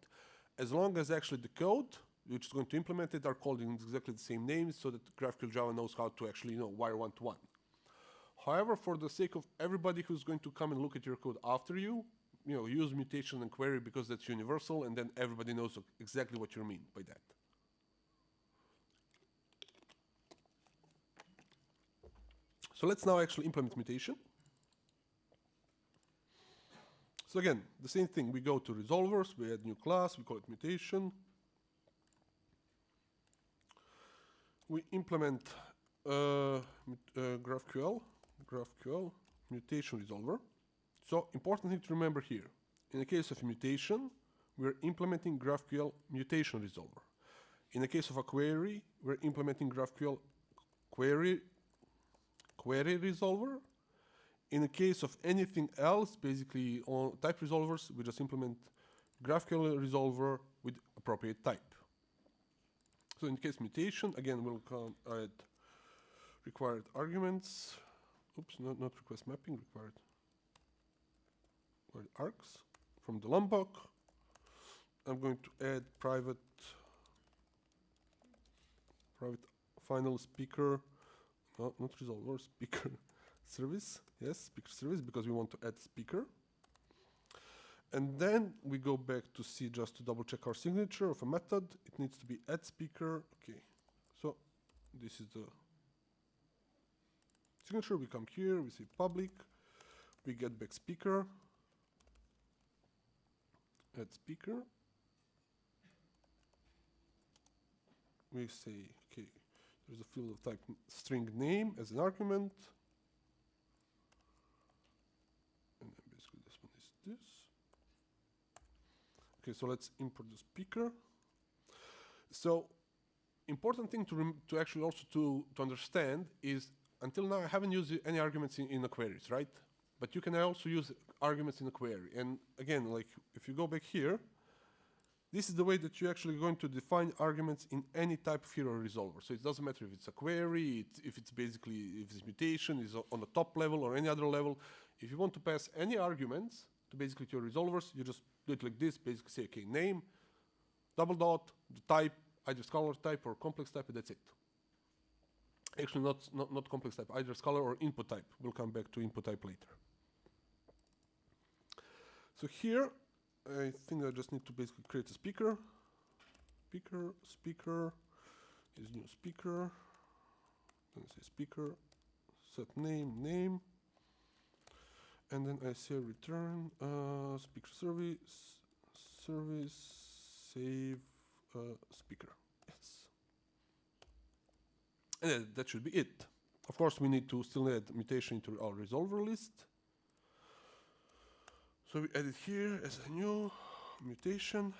As long as actually the code, which is going to implement it, are called in exactly the same names, so that GraphQL Java knows how to actually, wire one-to-one. However, for the sake of everybody who's going to come and look at your code after you, use mutation and query because that's universal, and then everybody knows exactly what you mean by that. So let's now actually implement mutation. So again, the same thing. We go to resolvers, we add new class, we call it mutation. We implement GraphQL mutation resolver. So important thing to remember here. In the case of mutation, we're implementing GraphQL mutation resolver. In the case of a query, we're implementing GraphQL query resolver. In the case of anything else, basically on type resolvers, we just implement GraphQL resolver with appropriate type. So in the case mutation, again, we'll add required arguments. Oops, not request mapping, required args from the Lombok. I'm going to add private final speaker, no, not resolver, speaker service. Yes, speaker service, because we want to add speaker. And then we go back to C just to double check our signature of a method. It needs to be add speaker. Okay, so this is the signature. We come here, we say public, we get back speaker, add speaker. We say, okay, there's a field of type string name as an argument. And then basically this one is this. Okay, so let's import the speaker. So important thing to actually also to understand is, until now I haven't used any arguments in the queries, right? But you can also use arguments in a query. And again, like if you go back here, this is the way that you're actually going to define arguments in any type of hero resolver. So it doesn't matter if it's a query, if it's mutation, is on the top level or any other level. If you want to pass any arguments to basically to your resolvers, you just do it like this, basically say, okay, name, double dot, the type, either scalar type or complex type, and that's it. Actually not complex type, either scalar or input type. We'll come back to input type later. So here, I think I just need to basically create a speaker. Speaker is new speaker. Then I say speaker, set name, and then I say return speaker service, save speaker. Yes. And that should be it. Of course, we need to still add mutation into our resolver list. So we add it here as a new mutation,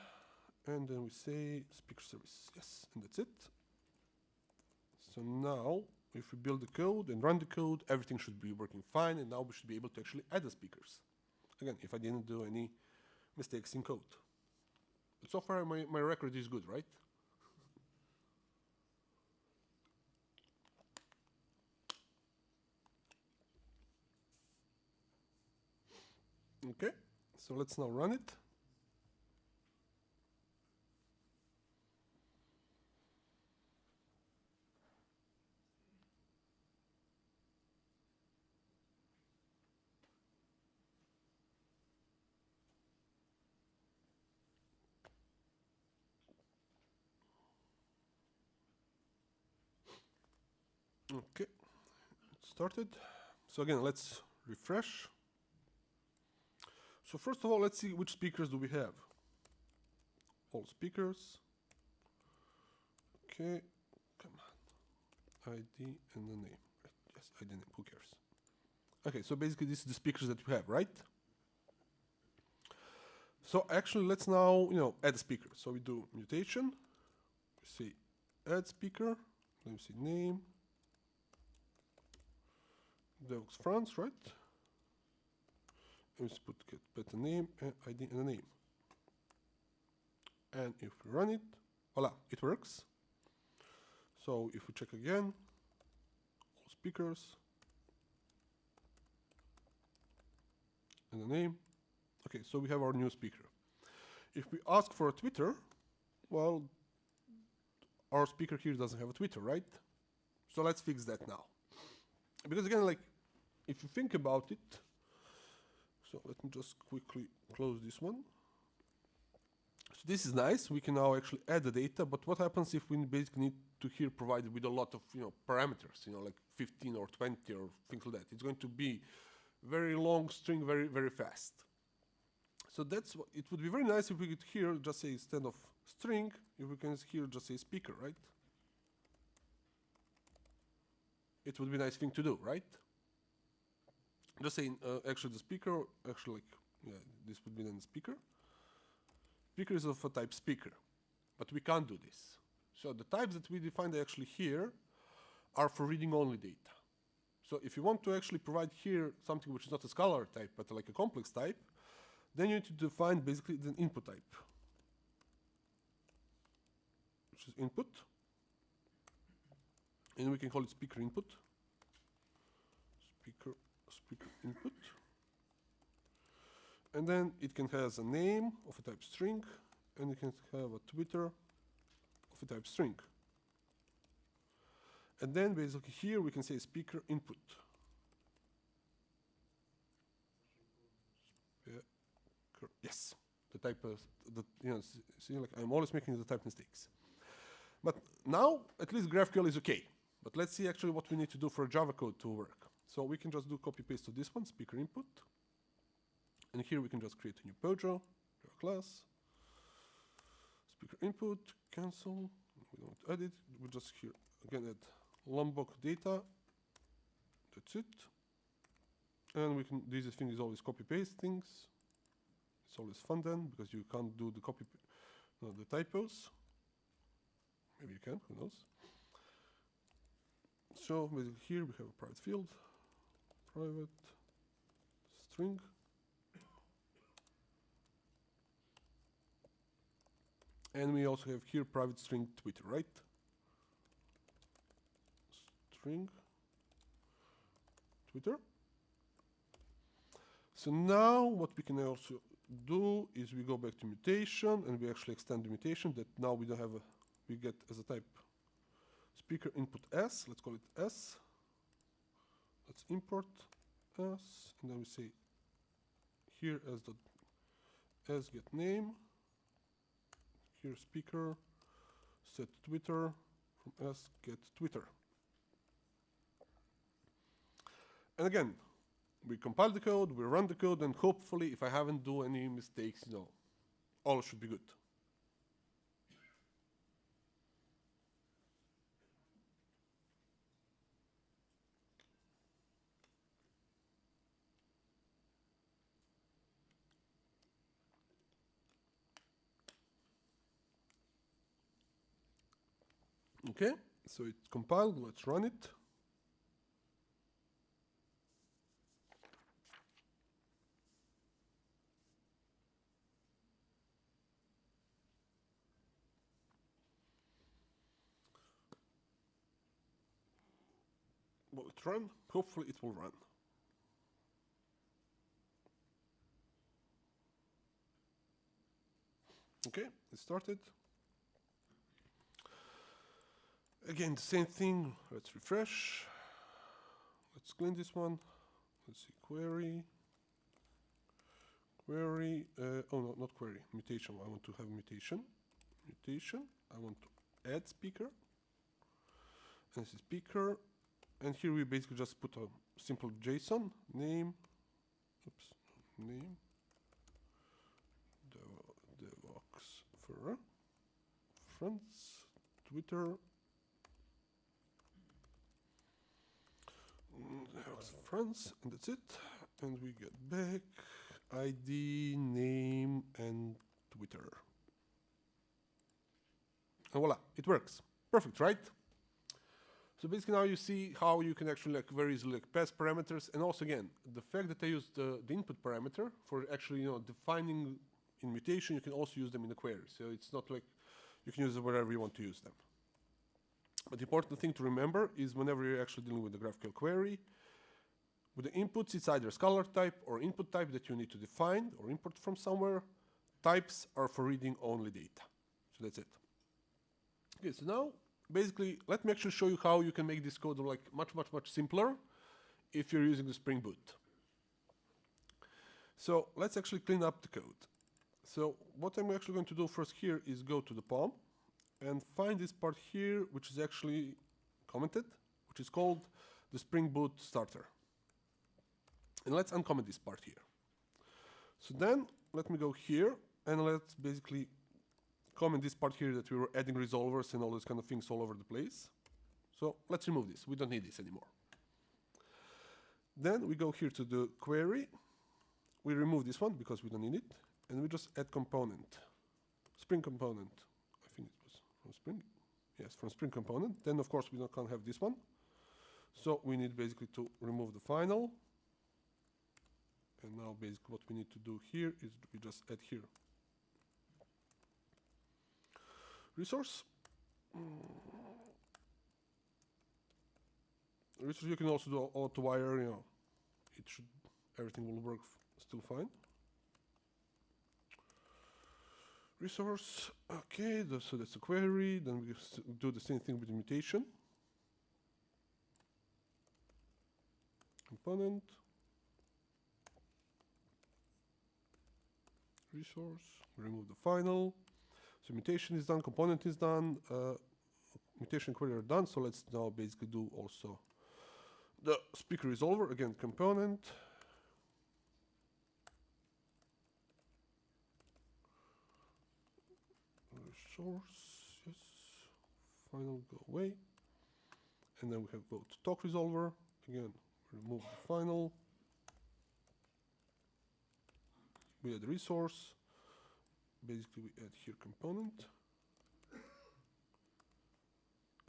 and then we say speaker service. Yes, and that's it. So now, if we build the code and run the code, everything should be working fine, and now we should be able to actually add the speakers. Again, if I didn't do any mistakes in code. But so far, my record is good, right? Okay, so let's now run it. Okay, it started. So again, let's refresh. So first of all, let's see which speakers do we have. All speakers. Okay, come on. ID and the name. Right. Yes, ID name, who cares? Okay, so basically this is the speakers that we have, right? So actually let's now, add a speaker. So we do mutation, we say add speaker, then we say name, Devoxx France, right? And we put get better name and ID and a name. And if we run it, voila, it works. So if we check again, all speakers, and the name. Okay, so we have our new speaker. If we ask for a Twitter, well, our speaker here doesn't have a Twitter, right? So let's fix that now. Because again, like, if you think about it, so let me just quickly close this one. So this is nice. We can now actually add the data, but what happens if we basically need to here provide it with a lot of parameters, like 15 or 20 or things like that? It's going to be very long string, very, very fast. So that's what it would be very nice if we could here just say instead of string, if we can here just say speaker, right? It would be a nice thing to do, right? Just saying actually the speaker, actually like, yeah, this would be then speaker. Speaker is of a type speaker, but we can't do this. So the types that we defined actually here are for reading only data. So if you want to actually provide here something which is not a scalar type, but like a complex type, then you need to define basically the input type, which is input. And we can call it speaker input. Speaker input. And then it can have a name of a type string, and it can have a Twitter of a type string. And then basically here we can say speaker input. Yes, the type of see, like I'm always making the type mistakes. But now at least GraphQL is okay. But let's see actually what we need to do for Java code to work. So we can just do copy paste to this one, speaker input. And here we can just create a new Pojo, Java class, speaker input, cancel. We don't edit. We just here again add Lombok data. That's it. And we can. This thing is always copy paste things. It's always fun then because you can't do the the typos. Maybe you can. Who knows? So basically here we have a private field, private string. And we also have here private string Twitter, right? String Twitter. So now what we can also do is we go back to mutation and we actually extend the mutation that now we don't have we get as a type speaker input s, let's call it s. Let's import s and then we say here as get name. Here speaker, set Twitter, from s get Twitter. And again, we compile the code, we run the code, and hopefully if I haven't do any mistakes, all should be good. Okay, so it's compiled, let's run it. Will it run? Hopefully it will run. Okay, it started. Again, the same thing. Let's refresh. Let's clean this one. Let's see, query. Query. Oh, no, not query. Mutation. I want to have mutation. Mutation. I want to add speaker. And this is speaker. And here we basically just put a simple JSON name. Oops. Name. Devoxx for friends. Twitter. Friends, and that's it. And we get back ID, name, and Twitter. And voila, it works. Perfect, right? So basically now you see how you can actually very easily pass parameters, and also again, the fact that I used the input parameter for actually defining in mutation, you can also use them in the query. So it's not like you can use them wherever you want to use them. But the important thing to remember is whenever you're actually dealing with the GraphQL query, with the inputs, it's either scalar type or input type that you need to define or import from somewhere. Types are for reading only data. So that's it. Okay, so now, basically, let me actually show you how you can make this code like much simpler if you're using the Spring Boot. So let's actually clean up the code. So what I'm actually going to do first here is go to the POM and find this part here, which is actually commented, which is called the Spring Boot starter. And let's uncomment this part here. So then let me go here and let's basically comment this part here that we were adding resolvers and all those kind of things all over the place. So let's remove this. We don't need this anymore. Then we go here to the query. We remove this one because we don't need it. And we just add component. Spring component. I think it was from Spring. Yes, from Spring component. Then of course we can't have this one. So we need basically to remove the final. And now basically what we need to do here is we just add here resource. Resource you can also do auto wire, you know, everything will work still fine. Resource, okay, so that's a query. Then we do the same thing with the mutation. Component. Resource, remove the final. So mutation is done, component is done, mutation query are done. So let's now basically do also the speaker resolver, again, component. Resource, yes, final go away. And then we have go to talk resolver, again, remove the final. We add resource, basically we add here component,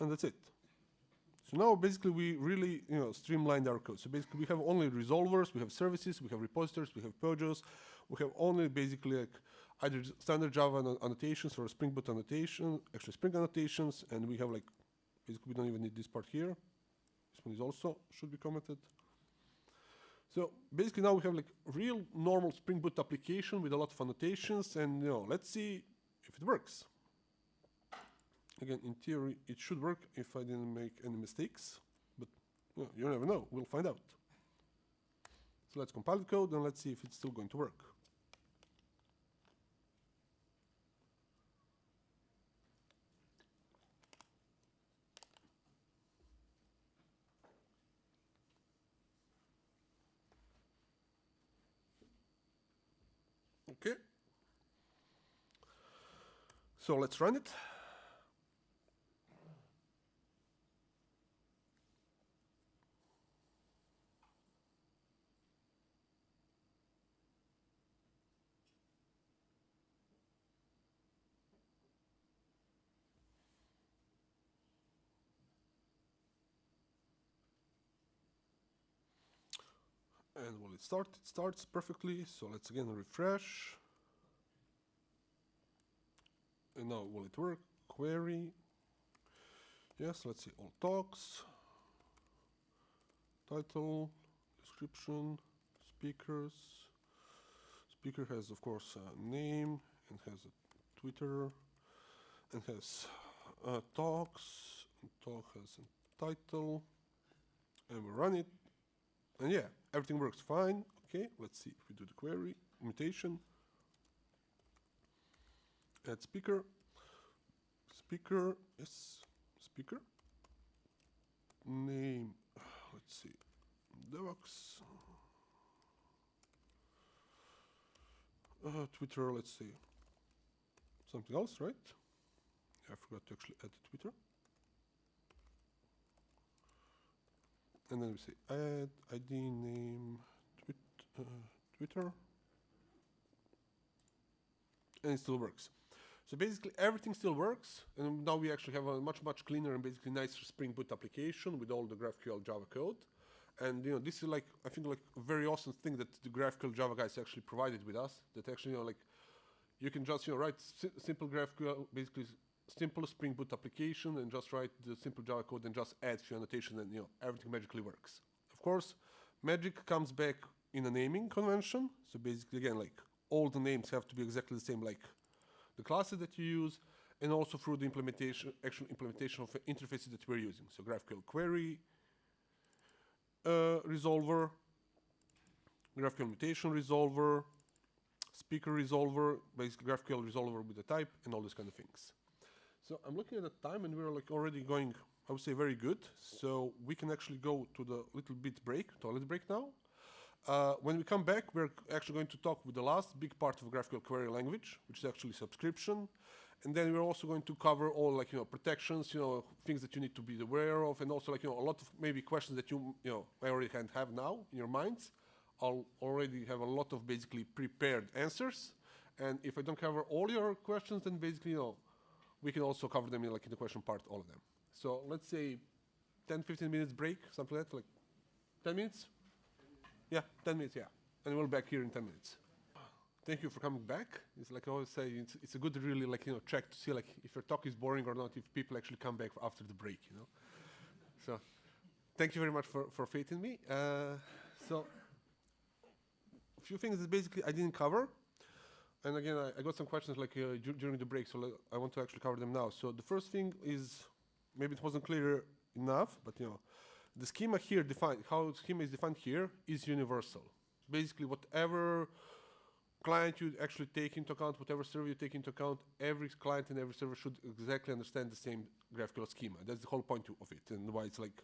and that's it. So now basically we really, you know, streamlined our code. So basically we have only resolvers, we have services, we have repositories, we have purges, we have only basically like either standard Java annotations or Spring Boot annotation, actually Spring annotations, and we have like, basically we don't even need this part here. This one is also should be commented. So basically now we have like real normal Spring Boot application with a lot of annotations, and you know, let's see if it works. Again, in theory, it should work if I didn't make any mistakes, but you know, you never know, we'll find out. So let's compile the code and let's see if it's still going to work. Okay. So let's run it. And will it start? It starts perfectly. So let's again refresh. And now will it work? Query. Yes, let's see all talks. Title, description, speakers. Speaker has of course a name and has a Twitter and has talks. And talk has a title. And we run it. And yeah, everything works fine. Okay, let's see if we do the query. Mutation. Add speaker. Speaker, yes, speaker. Name, let's see, Devoxx. Twitter, let's see. Something else, right? I forgot to actually add the Twitter. And then we say add ID name Twitter. And it still works. So basically everything still works, and now we actually have a much cleaner and basically nicer Spring Boot application with all the GraphQL Java code. And you know, this is like, I think like a very awesome thing that the GraphQL Java guys actually provided with us, that actually, you know, like you can just, you know, write simple GraphQL, basically simple Spring Boot application, and just write the simple Java code and just add few annotation, and you know, everything magically works. Of course, magic comes back in a naming convention. So basically again, like all the names have to be exactly the same, like the classes that you use, and also through the actual implementation of interfaces that we're using. So GraphQL query, resolver, GraphQL mutation resolver, speaker resolver, basically GraphQL resolver with the type, and all these kind of things. So I'm looking at the time, and we're like already going, I would say, very good. So we can actually go to the little bit break, toilet break now. When we come back, we're actually going to talk with the last big part of GraphQL query language, which is actually subscription. And then we're also going to cover all like, protections, things that you need to be aware of, and also like, a lot of maybe questions that you already can have now in your minds. I'll already have a lot of basically prepared answers. And if I don't cover all your questions, then basically, we can also cover them in the question part, all of them. So let's say 10, 15 minutes break, something like that, like 10 minutes? Yeah, 10 minutes, yeah. And we'll be back here in 10 minutes. Thank you for coming back. It's like I always say, it's a good really check to see like if your talk is boring or not, if people actually come back after the break, So thank you very much for faith in me. So a few things that basically I didn't cover. And again, I got some questions like during the break, so I want to actually cover them now. So the first thing is, maybe it wasn't clear enough, but the schema here defined, how schema is defined here is universal. Basically, whatever client you actually take into account, whatever server you take into account, every client and every server should exactly understand the same GraphQL schema. That's the whole point of it, and why it's like,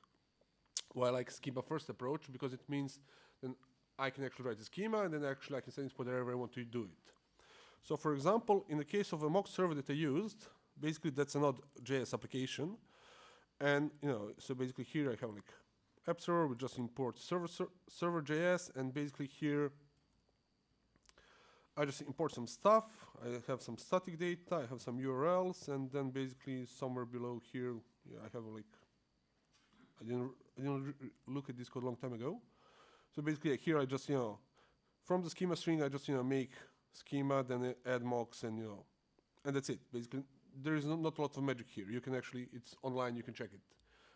why I like schema first approach, because it means then I can actually write the schema, and then actually I can send it whatever I want to do it. So for example, in the case of a mock server that I used, basically that's a Node.js application. And so basically here I have like app server, we just import server.js, and basically here I just import some stuff. I have some static data, I have some URLs, and then basically somewhere below here, I have like, I didn't look at this code a long time ago. So basically here I just, from the schema string, I just, make schema, then add mocks, and and that's it. Basically, there is not a lot of magic here. You can actually, it's online, you can check it.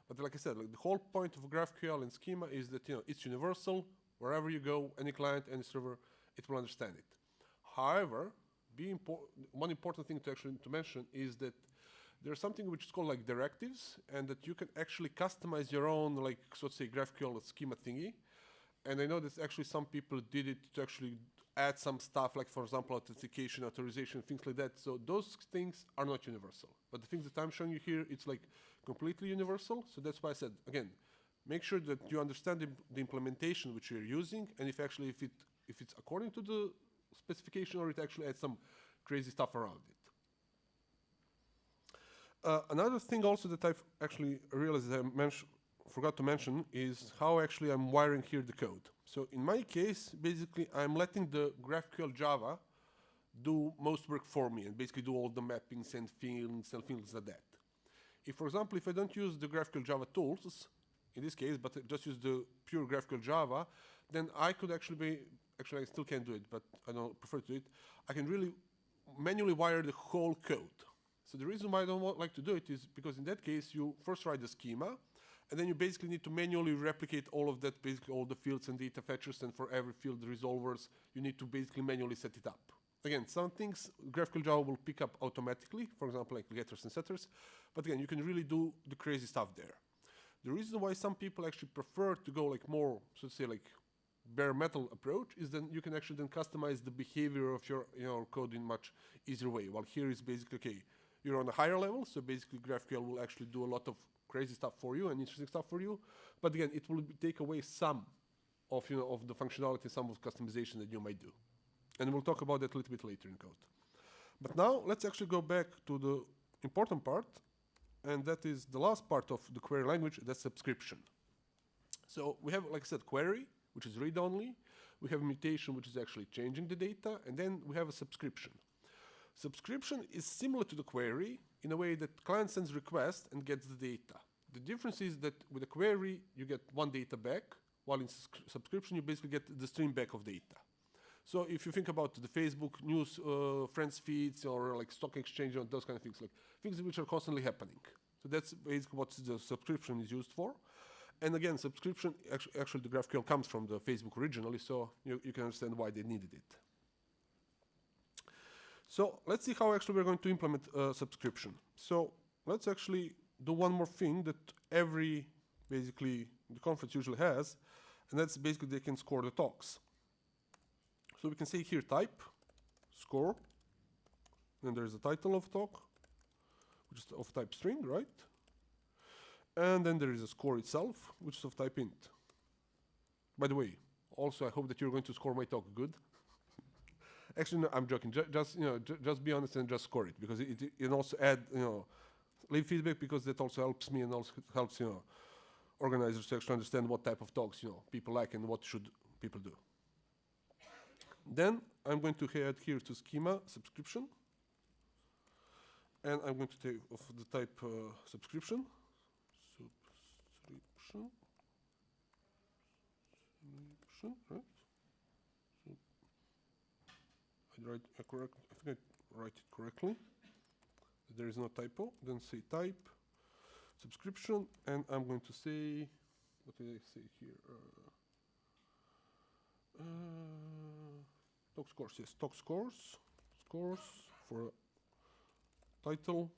But like I said, like the whole point of GraphQL and schema is that it's universal. Wherever you go, any client, any server, it will understand it. However, one important thing to mention is that there's something which is called like directives, and that you can actually customize your own, like, so to say, GraphQL schema thingy. And I know that actually some people did it to actually add some stuff, like, for example, authentication, authorization, things like that. So those things are not universal. But the things that I'm showing you here, it's like completely universal. So that's why I said, again, make sure that you understand the implementation which you're using, and if it's according to the specification, or it actually adds some crazy stuff around it. Another thing also that I've actually realized that I forgot to mention is how actually I'm wiring here the code. So in my case, basically, I'm letting the GraphQL Java do most work for me and basically do all the mappings and things like that. If, for example, if I don't use the GraphQL Java tools, in this case, but just use the pure GraphQL Java, then I could actually I still can't do it, but I don't prefer to do it. I can really manually wire the whole code. So the reason why I don't like to do it is because in that case, you first write the schema, and then you basically need to manually replicate all of that, basically all the fields and data fetchers, and for every field resolvers, you need to basically manually set it up. Again, some things GraphQL Java will pick up automatically, for example, like getters and setters, but again, you can really do the crazy stuff there. The reason why some people actually prefer to go like more, so to say, like bare metal approach is then you can actually then customize the behavior of your code in much easier way. While here is basically, okay, you're on a higher level, so basically GraphQL will actually do a lot of crazy stuff for you and interesting stuff for you. But again, it will take away some of of the functionality, some of customization that you might do. And we'll talk about that a little bit later in code. But now let's actually go back to the important part, and that is the last part of the query language, that's subscription. So we have, like I said, query, which is read-only. We have mutation, which is actually changing the data, and then we have a subscription. Subscription is similar to the query in a way that client sends request and gets the data. The difference is that with a query, you get one data back, while in subscription, you basically get the stream back of data. So if you think about the Facebook news, friends feeds, or like stock exchange, or those kind of things, like things which are constantly happening. So that's basically what the subscription is used for. And again, subscription, actually the GraphQL comes from the Facebook originally, so you can understand why they needed it. So let's see how actually we're going to implement subscription. So let's actually do one more thing that basically the conference usually has, and that's basically they can score the talks. So we can say here type, score. Then there is a title of talk, which is of type string, right? And then there is a score itself, which is of type int. By the way, also I hope that you're going to score my talk good. Actually, no, I'm joking. Just be honest and just score it, because it also add, leave feedback, because that also helps me and also helps organizers to actually understand what type of talks people like and what should people do. Then I'm going to head here to schema subscription, and I'm going to take of the type subscription. Right? So I think I write it correctly. There is no typo. Then say type subscription, and I'm going to say, what did I say here? Talk scores, yes, talk scores for title,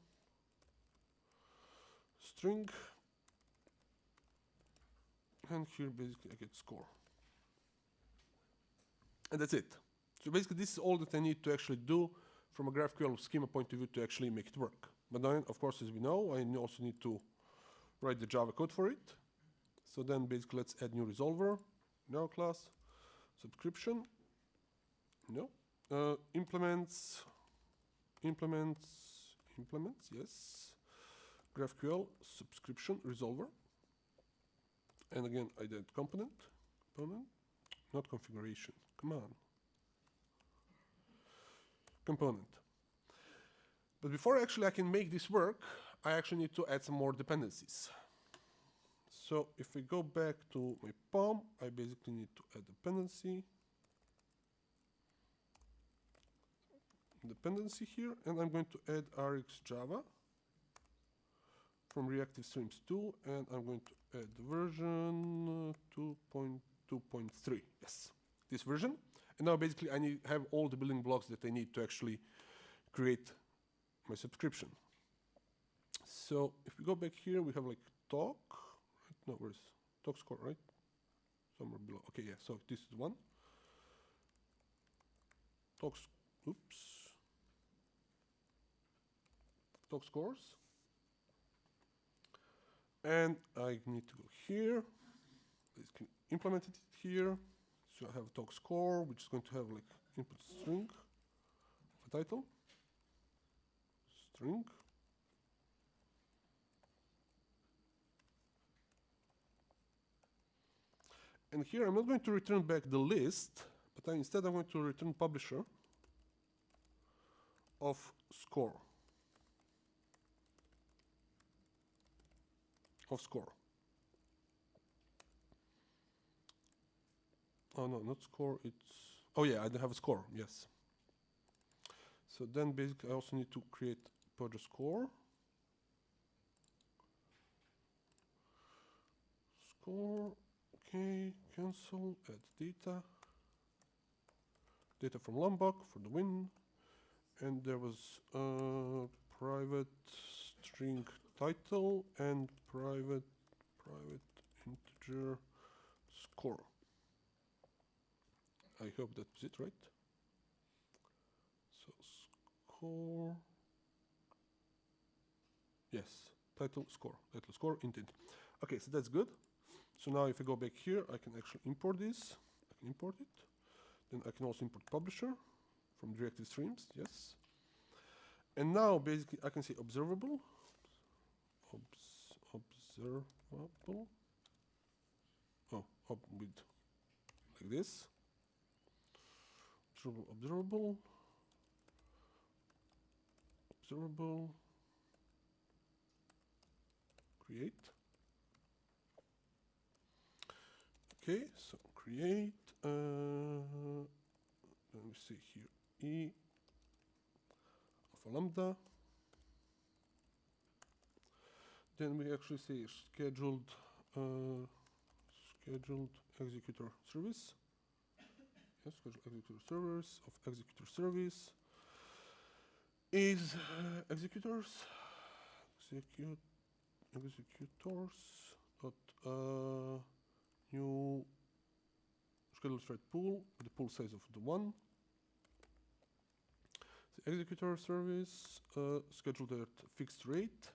string, and here basically I get score. And that's it. So basically this is all that I need to actually do from a GraphQL schema point of view to actually make it work. But then, of course, as we know, I also need to write the Java code for it. So then basically let's add new resolver, now class, subscription, implements, yes, GraphQL subscription resolver. And again, I did component, not configuration, come on. Component. But before actually I can make this work, I actually need to add some more dependencies. So if we go back to my POM, I basically need to add dependency here, and I'm going to add RxJava from Reactive Streams 2, and I'm going to add the version 2.2.3. Yes, this version. And now basically I have all the building blocks that I need to actually create my subscription. So if we go back here, we have like talk. Right? No, where's talk score, right? Somewhere below. Okay, yeah, so this is one. Talk scores. And I need to go here, basically implement it here. So I have talk score, which is going to have like input string of a title, string. And here I'm not going to return back the list, but instead I'm going to return publisher of score. Oh no, not score, it's, oh yeah, I don't have a score, yes. So then basically I also need to create publisher score. Okay, cancel, add data. Data from Lombok for the win. And there was a private string title and private integer score. I hope that was it, right? So score. Yes, title score, int. Okay, so that's good. So now if I go back here, I can actually import this. I can import it. Then I can also import publisher from directed streams, yes. And now basically I can say observable. Observable. Oh, with like this. Observable. Create. Okay, so create. Let me see here. E of a lambda. Then we actually say scheduled executor service. Yes, scheduled executor service of executor service is executors dot new scheduled thread pool with the pool size of the 1. the executor service, scheduled at fixed rate.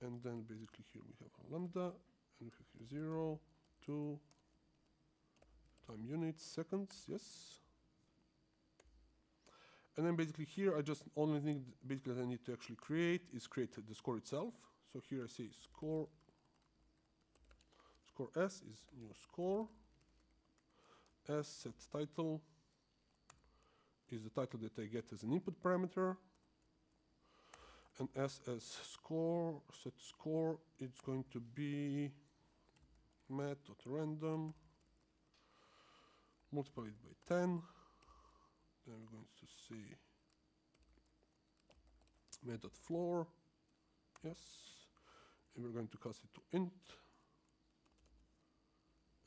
And then basically here we have our lambda, and we have here 0, 2, time units, seconds, yes. And then basically here I just only thing basically that I need to actually create is create the score itself. So here I say score S is new score. S set title is the title that I get as an input parameter. And S as score, set score, it's going to be mat.random multiplied by 10. Then we're going to say mat.floor, yes, and we're going to cast it to int.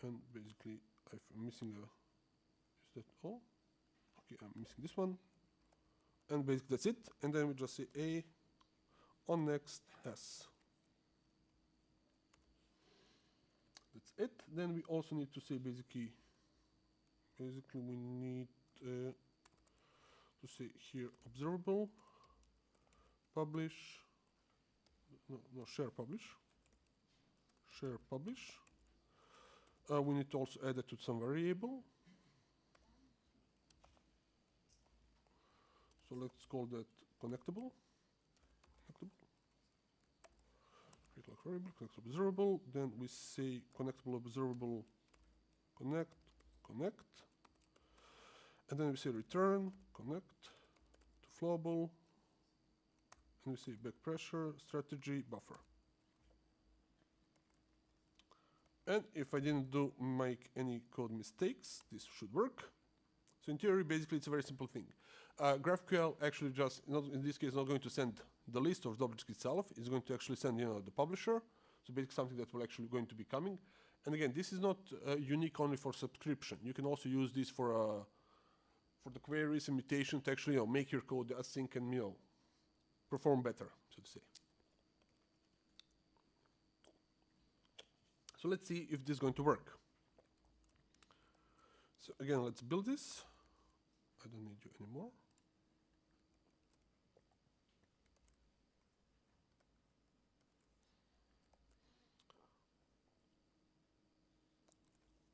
And basically, I'm missing a, is that all? Okay, I'm missing this one. And basically that's it. And then we just say A on next S. That's it. Then we also need to say basically we need to say here observable, publish, no, share publish. We need to also add it to some variable. So let's call that connectable. Create like variable, connect observable. Then we say connectable observable connect. And then we say return connect to flowable. And we say back pressure, strategy, buffer. And if I didn't make any code mistakes, this should work. So in theory, basically, it's a very simple thing. GraphQL actually just, in this case, not going to send the list of the object itself. It's going to actually send, the publisher. So basically something that will actually going to be coming. And again, this is not unique only for subscription. You can also use this for the queries and mutation to actually, make your code async and, perform better, so to say. So let's see if this is going to work. So again, let's build this. I don't need you anymore.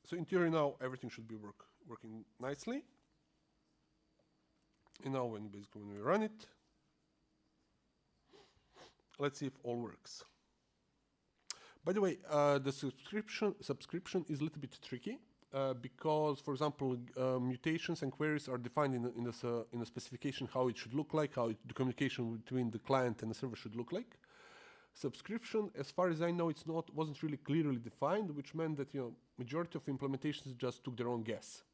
So in theory now, everything should be working nicely. And now when we run it, let's see if all works. By the way, the subscription is a little bit tricky because, for example, mutations and queries are defined in a specification how it should look like, how the communication between the client and the server should look like. Subscription, as far as I know, wasn't really clearly defined, which meant that majority of implementations just took their own guess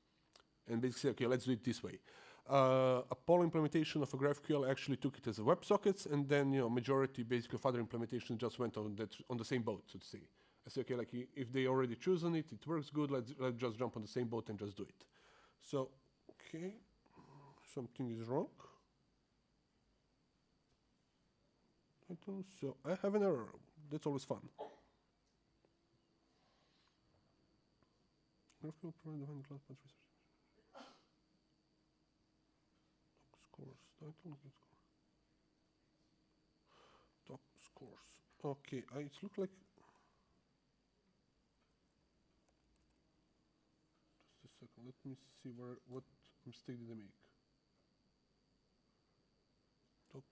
and basically said, okay, let's do it this way. Apollo implementation of a GraphQL actually took it as a WebSockets, and then majority basically of other implementations just went on the same boat, so to say. I say, okay, like if they already chosen it, it works good. Let's just jump on the same boat and just do it. So, okay, something is wrong. So I have an error. That's always fun. GraphQL provide defined class path research. Scores title get score. Top scores. Okay, it looks like. Just a second. Let me see what mistake did I make. Top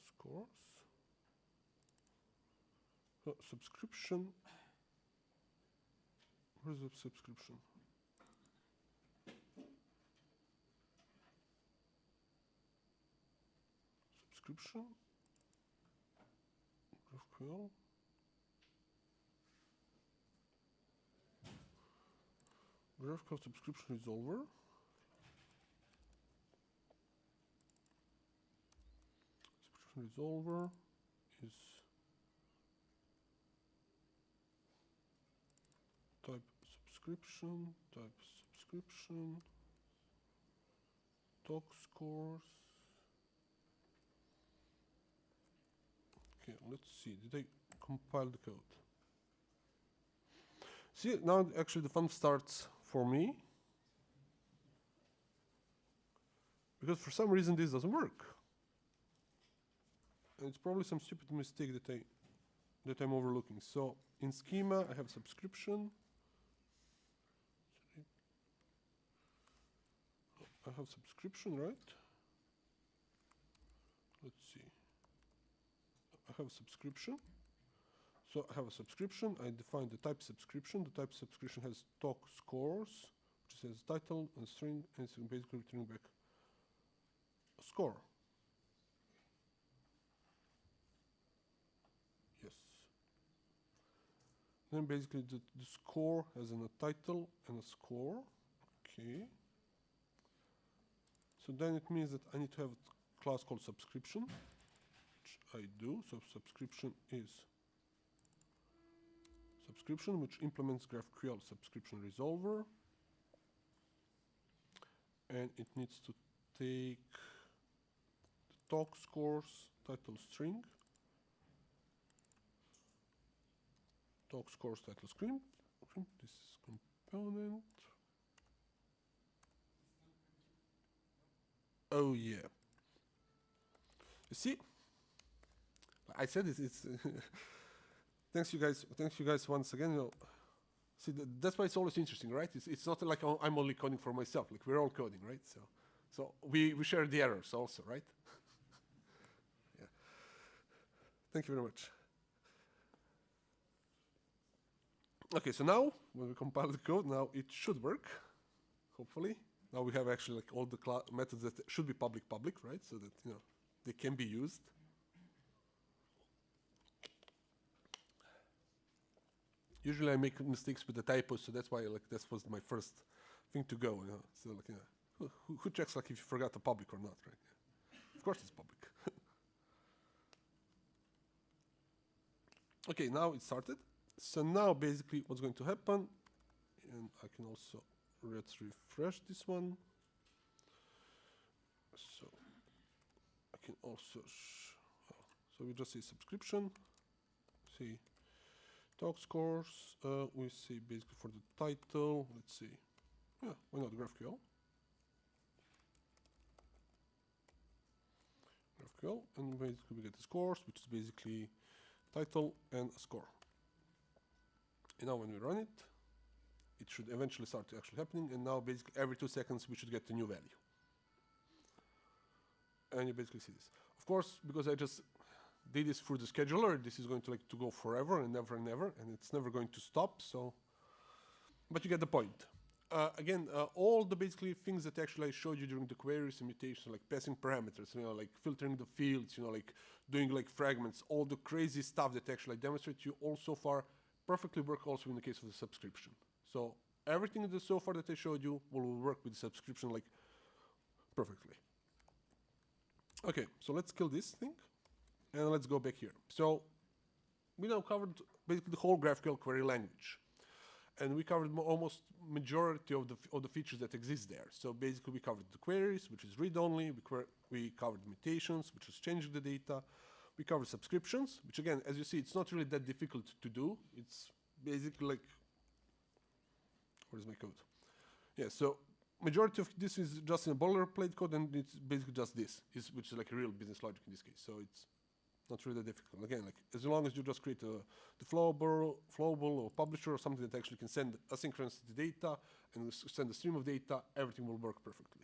scores. Subscription. Where's the subscription? Subscription. GraphQL. GraphQL subscription resolver. Subscription resolver is type subscription, talk scores. Okay, let's see. Did I compile the code? See, now actually the fun starts for me. because for some reason this doesn't work. And it's probably some stupid mistake that I'm overlooking. So in schema, I have subscription. I have subscription, right? Let's see. I have a subscription. So I have a subscription. I define the type subscription. The type subscription has talk scores, which says title and string, and it's basically returning back a score. Yes. Then basically the score has a title and a score. Okay. So then it means that I need to have a class called subscription, which I do. So subscription is subscription, which implements GraphQL subscription resolver. And it needs to take the talk scores, title string, talk scores, title string. This is component. Oh yeah. You see, I said it's thanks you guys once again. You know, see, that's why it's always interesting, right? It's not like I'm only coding for myself. Like we're all coding, right? So we share the errors also, right? Yeah. Thank you very much. Okay, so now when we compile the code, now it should work, hopefully. Now we have actually like all the methods that should be public, right? So that, you know, they can be used. Usually I make mistakes with the typos, so that's why like this was my first thing to go. You know? So like, you know, who checks like if you forgot the public or not, right? Yeah. Of course it's public. Okay, now it started. So now basically what's going to happen, and I can also let's refresh this one. So I can also so we just say subscription, see talk scores, we say basically for the title, let's see, yeah, why not GraphQL? GraphQL, and basically we get the scores, which is basically title and a score. And now when we run it, it should eventually start actually happening, and now basically every 2 seconds we should get a new value. And you basically see this. Of course, because I just did this through the scheduler, this is going to like to go forever and ever, and it's never going to stop. So, but you get the point. Again, all the basically things that actually I showed you during the queries and mutations, like passing parameters, you know, like filtering the fields, you know, like doing like fragments, all the crazy stuff that actually I demonstrate to you all so far perfectly work also in the case of the subscription. So everything that so far that I showed you will work with the subscription like perfectly. Okay, so let's kill this thing and let's go back here. So we now covered basically the whole GraphQL query language, and we covered almost majority of the features that exist there. So basically we covered the queries, which is read-only. We covered mutations, which is changing the data. We covered subscriptions, which again, as you see, it's not really that difficult to do. It's basically like, where's my code? Yeah, so majority of this is just in a boilerplate code, and it's basically just this, which is like a real business logic in this case. So it's not really that difficult. Again, like as long as you just create the flowable or publisher or something that actually can send asynchronous data and send a stream of data, everything will work perfectly.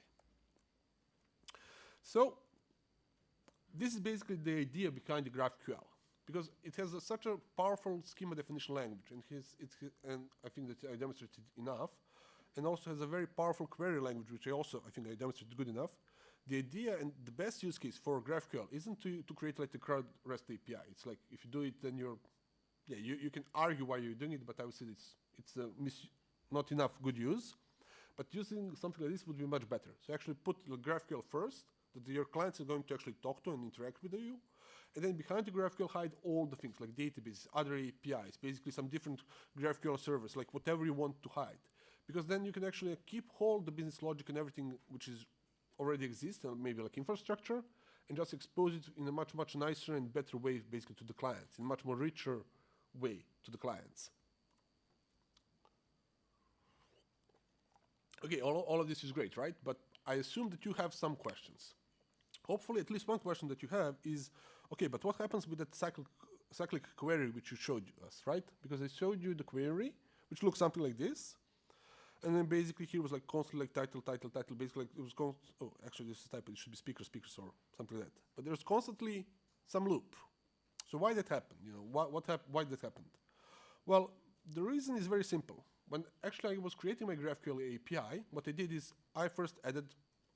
So this is basically the idea behind the GraphQL, because it has such a powerful schema definition language, and I think that I demonstrated enough, and also has a very powerful query language, which I think I demonstrated good enough. The idea and the best use case for GraphQL isn't to create like the CRUD REST API. It's like if you do it, then you can argue why you're doing it, but I would say it's not enough good use. But using something like this would be much better. So actually put the GraphQL first, that your clients are going to actually talk to and interact with you. And then behind the GraphQL hide all the things like databases, other APIs, basically some different GraphQL servers, like whatever you want to hide. Because then you can actually keep hold the business logic and everything which is already exists, maybe like infrastructure, and just expose it in a much, much nicer and better way basically to the clients, in a much more richer way to the clients. Okay, all of this is great, right? But I assume that you have some questions. Hopefully, at least one question that you have is, okay, but what happens with that cyclic query which you showed us, right? Because I showed you the query, which looks something like this. And then basically here was like constantly like title, basically like it was oh, actually this is type, it should be speakers, or something like that. But there's constantly some loop. So why that happened? You know, why that happened? Well, the reason is very simple. When actually I was creating my GraphQL API, what I did is I first added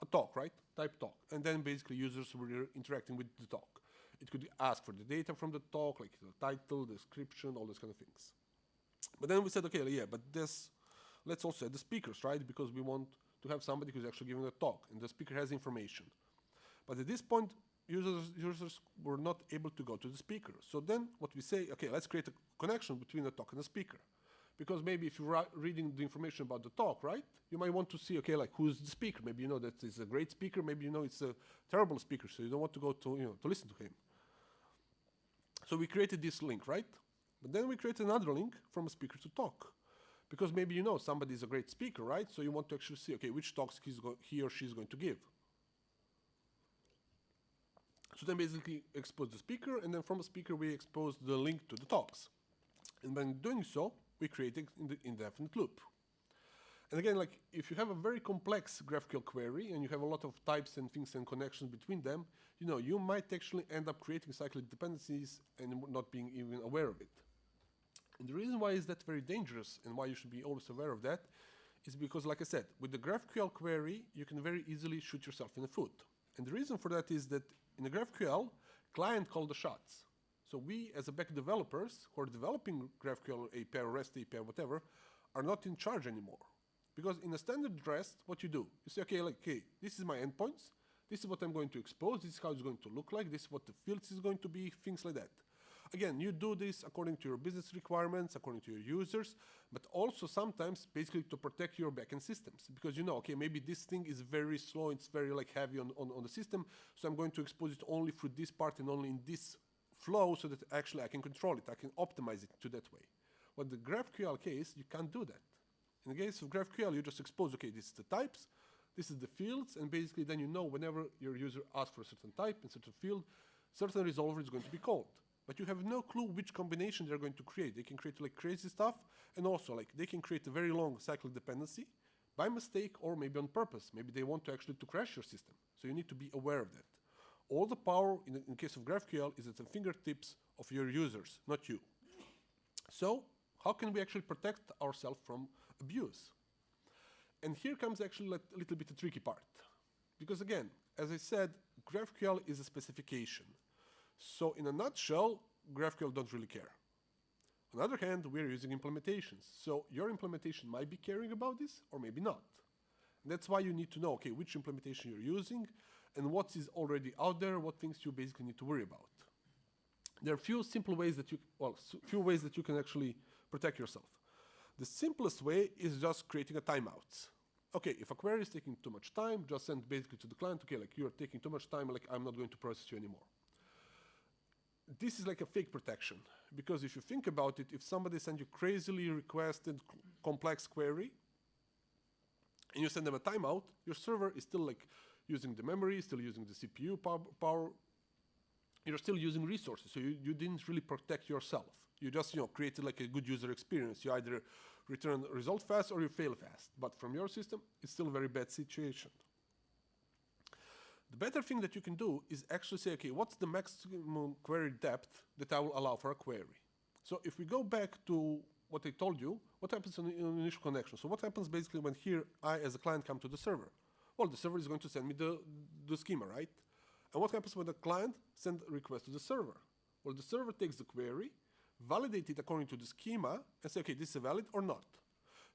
a talk, right? Type talk. And then basically users were interacting with the talk. It could ask for the data from the talk, like the title, description, all those kind of things. But then we said, okay, yeah, but let's also add the speakers, right? Because we want to have somebody who's actually giving a talk, and the speaker has information. But at this point, users were not able to go to the speaker. So then what we say, okay, let's create a connection between the talk and the speaker. Because maybe if you're reading the information about the talk, right, you might want to see, okay, like who's the speaker? Maybe you know that it's a great speaker, maybe you know it's a terrible speaker, so you don't want to go to, to listen to him. So we created this link, right? But then we created another link from a speaker to talk. Because maybe you know somebody is a great speaker, right? So you want to actually see, okay, which talks he or she is going to give. So then basically expose the speaker, and then from a speaker we expose the link to the talks. And by doing so, we create an indefinite loop. And again, like if you have a very complex GraphQL query and you have a lot of types and things and connections between them, you might actually end up creating cyclic dependencies and not being even aware of it. And the reason why is that very dangerous and why you should be always aware of that is because, like I said, with the GraphQL query, you can very easily shoot yourself in the foot. And the reason for that is that in the GraphQL, client call the shots. So we, as a back developers who are developing GraphQL API or REST API, whatever, are not in charge anymore. Because in a standard REST, what you do, you say, okay, this is my endpoints, this is what I'm going to expose, this is how it's going to look like, this is what the fields is going to be, things like that. Again, you do this according to your business requirements, according to your users, but also sometimes basically to protect your backend systems. Because okay, maybe this thing is very slow, it's very like heavy on the system, so I'm going to expose it only through this part and only in this flow so that actually I can control it, I can optimize it to that way. But the GraphQL case, you can't do that. In the case of GraphQL, you just expose, okay, this is the types, this is the fields, and basically then whenever your user asks for a certain type and certain field, certain resolver is going to be called. But you have no clue which combination they're going to create. They can create like crazy stuff, and also like they can create a very long cyclic dependency by mistake or maybe on purpose. Maybe they want to actually crash your system. So you need to be aware of that. All the power in case of GraphQL is at the fingertips of your users, not you. So how can we actually protect ourselves from abuse? And here comes actually like a little bit the tricky part. Because again, as I said, GraphQL is a specification. So in a nutshell, GraphQL don't really care. On the other hand, we're using implementations. So your implementation might be caring about this or maybe not. And that's why you need to know, okay, which implementation you're using and what is already out there, what things you basically need to worry about. There are few ways that you can actually protect yourself. The simplest way is just creating a timeout. Okay, if a query is taking too much time, just send basically to the client, okay, like you're taking too much time, like I'm not going to process you anymore. This is like a fake protection, because if you think about it, if somebody sends you crazily requested complex query, and you send them a timeout, your server is still like using the memory, still using the CPU power, you're still using resources, so you didn't really protect yourself. You just created like a good user experience. You either return result fast or you fail fast, but from your system, it's still a very bad situation. The better thing that you can do is actually say, okay, what's the maximum query depth that I will allow for a query? So if we go back to what I told you, what happens in the initial connection? So what happens basically when here I, as a client, come to the server? Well, the server is going to send me the schema, right? And what happens when the client sends a request to the server? Well, the server takes the query, validates it according to the schema, and say, okay, this is valid or not.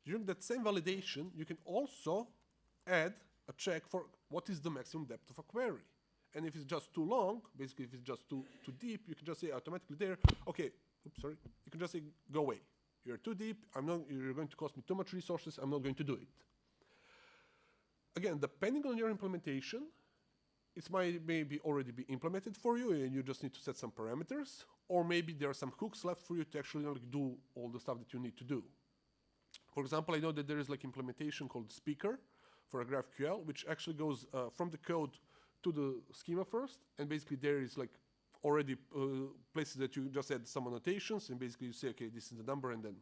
During that same validation, you can also add a check for what is the maximum depth of a query. And if it's just too long, basically if it's just too deep, you can just say automatically there, okay, oops, sorry, you can just say, go away. You're too deep, you're going to cost me too much resources, I'm not going to do it. Again, depending on your implementation, it might maybe already be implemented for you and you just need to set some parameters, or maybe there are some hooks left for you to actually do all the stuff that you need to do. For example, I know that there is like implementation called Speaker, for a GraphQL, which actually goes from the code to the schema first, and basically there is like already places that you just add some annotations, and basically you say, okay, this is the number, and then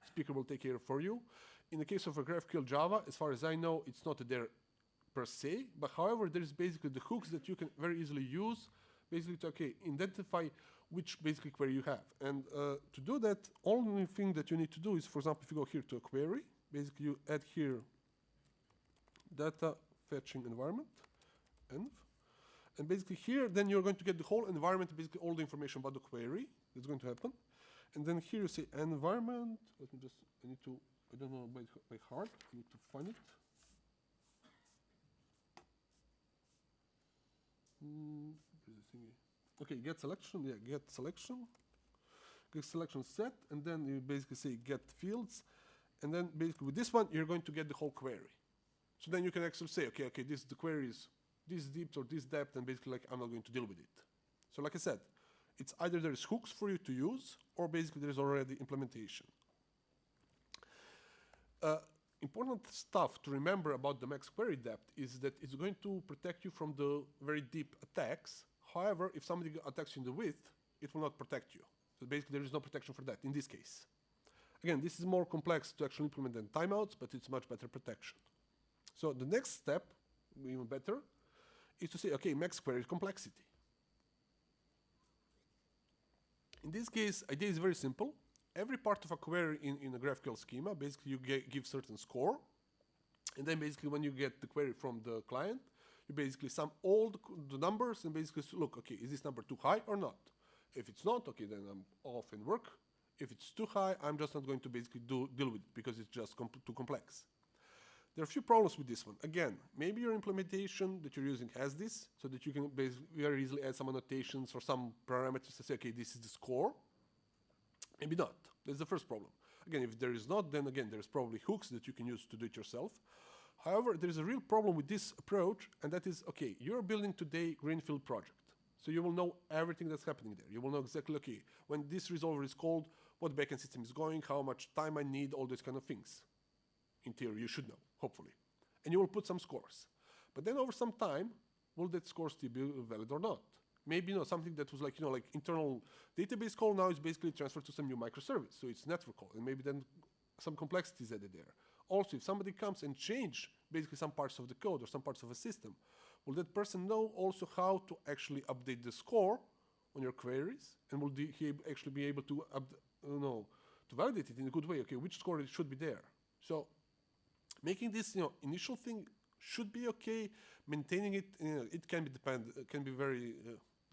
Speaker will take care for you. In the case of a GraphQL Java, as far as I know, it's not there per se, but however, there is basically the hooks that you can very easily use, basically to, okay, identify which basically query you have. And to do that, only thing that you need to do is, for example, if you go here to a query, basically you add here data fetching environment, env. And basically here, then you're going to get the whole environment, basically all the information about the query that's going to happen. And then here you say environment. Let me just, I don't know by heart. I need to find it. Okay, get selection. Yeah, get selection. Get selection set. And then you basically say get fields. And then basically with this one, you're going to get the whole query. So then you can actually say, okay, this the query is this deep or this depth, and basically like I'm not going to deal with it. So like I said, it's either there is hooks for you to use, or basically there is already implementation. Important stuff to remember about the max query depth is that it's going to protect you from the very deep attacks. However, if somebody attacks you in the width, it will not protect you. So basically there is no protection for that in this case. Again, this is more complex to actually implement than timeouts, but it's much better protection. So the next step, even better, is to say, okay, max query complexity. In this case, idea is very simple. Every part of a query in a GraphQL schema, basically you give certain score. And then basically when you get the query from the client, you basically sum all the numbers and basically look, okay, is this number too high or not? If it's not, okay, then I'm off and work. If it's too high, I'm just not going to basically deal with it because it's just too complex. There are a few problems with this one. Again, maybe your implementation that you're using has this, so that you can basically very easily add some annotations or some parameters to say, okay, this is the score. Maybe not. That's the first problem. Again, if there is not, then again, there's probably hooks that you can use to do it yourself. However, there is a real problem with this approach, and that is, okay, you're building today greenfield project. So you will know everything that's happening there. You will know exactly, okay, when this resolver is called, what backend system is going, how much time I need, all those kind of things. In theory, you should know, hopefully. And you will put some scores. But then over some time, will that score still be valid or not? Maybe something that was like, like internal database call now is basically transferred to some new microservice. So it's network call, and maybe then some complexity is added there. Also, if somebody comes and change basically some parts of the code or some parts of a system, will that person know also how to actually update the score on your queries? And will he actually be able to, to validate it in a good way? Okay, which score it should be there? So making this, initial thing should be okay. Maintaining it, it can be very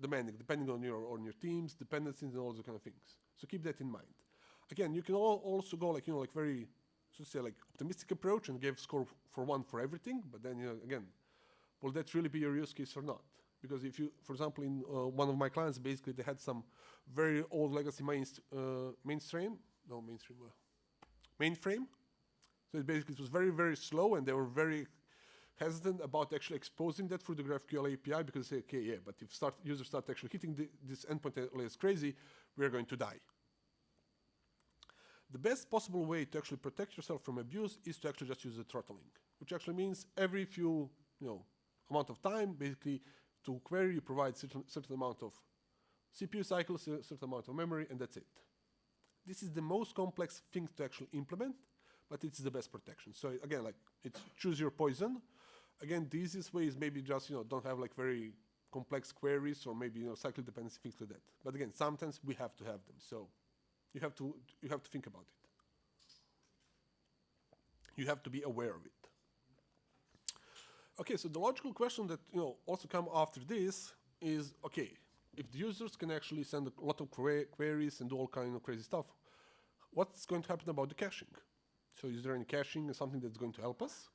demanding, depending on your teams, dependencies, and all those kind of things. So keep that in mind. Again, you can also go like very, so say like optimistic approach and give score for 1 for everything. But then again, will that really be your use case or not? Because if you, for example, in one of my clients, basically they had some very old legacy mainframe. So it was very, very slow, and they were very hesitant about actually exposing that through the GraphQL API because they say, okay, yeah, but if users start actually hitting this endpoint as crazy, we're going to die. The best possible way to actually protect yourself from abuse is to actually just use the throttling, which actually means every few amount of time, basically, to query, you provide certain amount of CPU cycles, a certain amount of memory, and that's it. This is the most complex thing to actually implement, but it's the best protection. So again, like it's choose your poison. Again, the easiest way is maybe just don't have like very complex queries or maybe cycle dependency, things like that. But again, sometimes we have to have them. So you have to think about it. You have to be aware of it. Okay, so the logical question that also come after this is, okay, if the users can actually send a lot of queries and do all kind of crazy stuff, what's going to happen about the caching? So is there any caching, something that's going to help us?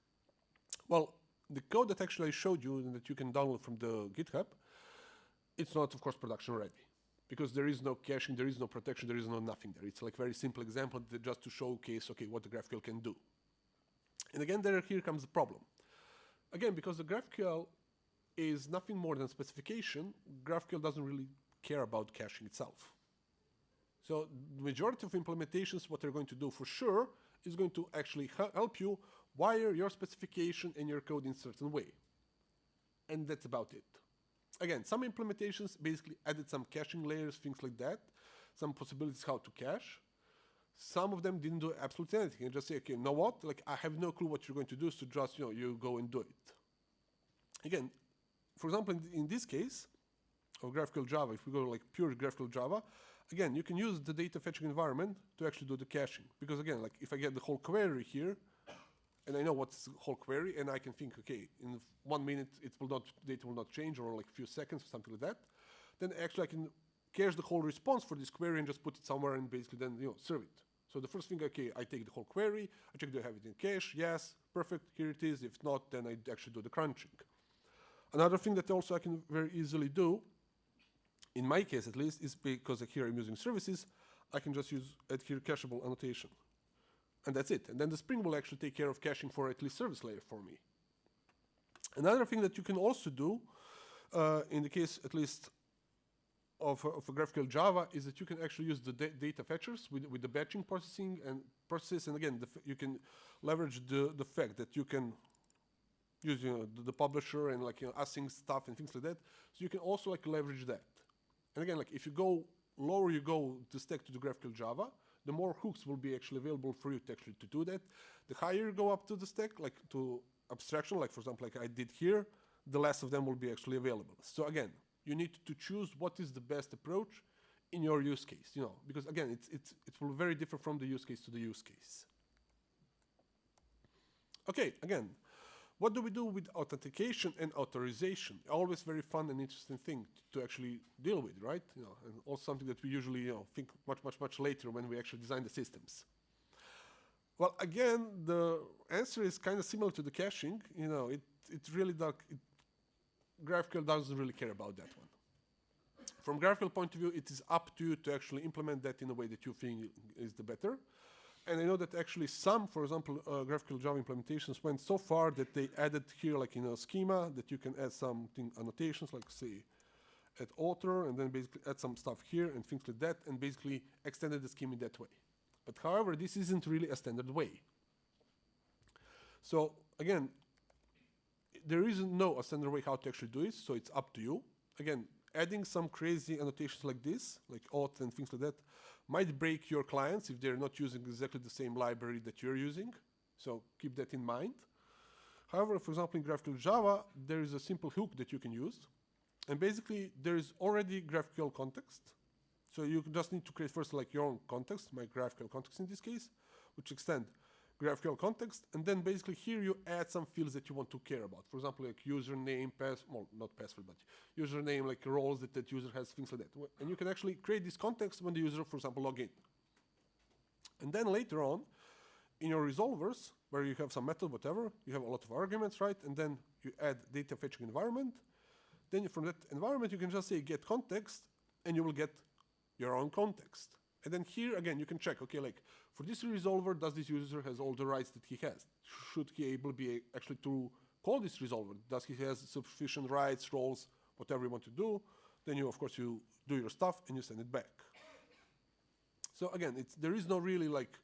Well, the code that actually I showed you and that you can download from the GitHub, it's not, of course, production ready. Because there is no caching, there is no protection, there is no nothing there. It's like very simple example just to showcase, okay, what the GraphQL can do. And again, here comes the problem. Again, because the GraphQL is nothing more than specification, GraphQL doesn't really care about caching itself. So the majority of implementations, what they're going to do for sure is going to actually help you wire your specification and your code in a certain way. And that's about it. Again, some implementations basically added some caching layers, things like that, some possibilities how to cache. Some of them didn't do absolutely anything and just say, okay, you know what? Like, I have no clue what you're going to do, so just, you go and do it. Again, for example, in this case of GraphQL Java, if we go like pure GraphQL Java, again, you can use the data fetching environment to actually do the caching. Because again, like if I get the whole query here, and I know what's the whole query, and I can think, okay, in 1 minute data will not change, or like a few seconds or something like that, then actually I can cache the whole response for this query and just put it somewhere and basically then serve it. So the first thing, okay, I take the whole query, I check do I have it in cache, yes, perfect, here it is. If not, then I actually do the crunching. Another thing that also I can very easily do, in my case at least, is because here I'm using services, I can just use add here cacheable annotation. And that's it. And then the Spring will actually take care of caching for at least service layer for me. Another thing that you can also do, in the case at least of a GraphQL Java, is that you can actually use the data fetchers with the batching processing and process. And again, you can leverage the fact that you can use the publisher and like async stuff and things like that. So you can also like leverage that. And again, like if you go lower you go the stack to the GraphQL Java, the more hooks will be actually available for you to actually do that. The higher you go up to the stack, like to abstraction, like for example, like I did here, the less of them will be actually available. So again, you need to choose what is the best approach in your use case, because again, it will very differ from the use case to the use case. Okay, again, what do we do with authentication and authorization? Always very fun and interesting thing to actually deal with, right? And also something that we usually think much later when we actually design the systems. Well, again, the answer is kind of similar to the caching. It really does. GraphQL doesn't really care about that one. From GraphQL point of view, it is up to you to actually implement that in a way that you think is the better. And I know that actually some, for example, GraphQL Java implementations went so far that they added here, like in a schema, that you can add something annotations, like say, add author, and then basically add some stuff here and things like that, and basically extended the schema in that way. But however, this isn't really a standard way. So again, there isn't a standard way how to actually do it, so it's up to you. Again, adding some crazy annotations like this, like auth and things like that, might break your clients if they're not using exactly the same library that you're using. So keep that in mind. However, for example, in GraphQL Java, there is a simple hook that you can use. And basically, there is already GraphQL context. So you just need to create first like your own context, my GraphQL context in this case, which extend GraphQL context, and then basically here you add some fields that you want to care about. For example, like username, not password, but username, like roles that user has, things like that. And you can actually create this context when the user, for example, log in. And then later on, in your resolvers, where you have some method, whatever, you have a lot of arguments, right? And then you add data fetching environment. Then from that environment, you can just say get context, and you will get your own context. And then here, again, you can check, okay, like, for this resolver, does this user has all the rights that he has? Should he able be actually to call this resolver? Does he has sufficient rights, roles, whatever you want to do? Then you, of course, you do your stuff and you send it back. So again, there is no really like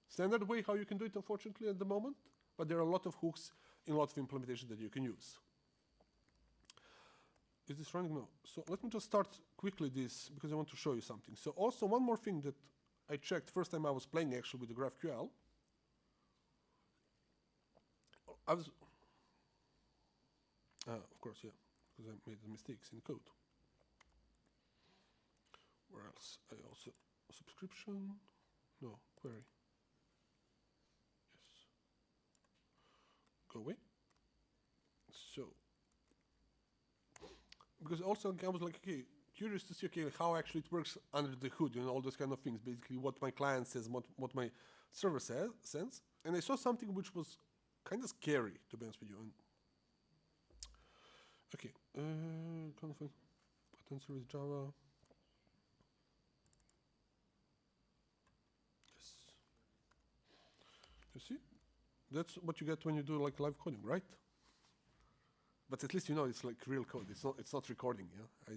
standard way how you can do it, unfortunately, at the moment. But there are a lot of hooks in a lot of implementation that you can use. Is this running? No. So let me just start quickly this because I want to show you something. So also one more thing that I checked first time I was playing actually with the GraphQL. Of course, yeah, because I made the mistakes in code. Where else? I also subscription. No, query. Yes. Go away. So. Because also I was like, okay, curious to see, okay, how actually it works under the hood, all those kind of things, basically what my client says, what my server sends. And I saw something which was kind of scary, to be honest with you. And okay, content service Java. Yes. You see? That's what you get when you do like live coding, right? But at least it's like real code. It's not recording. Yeah.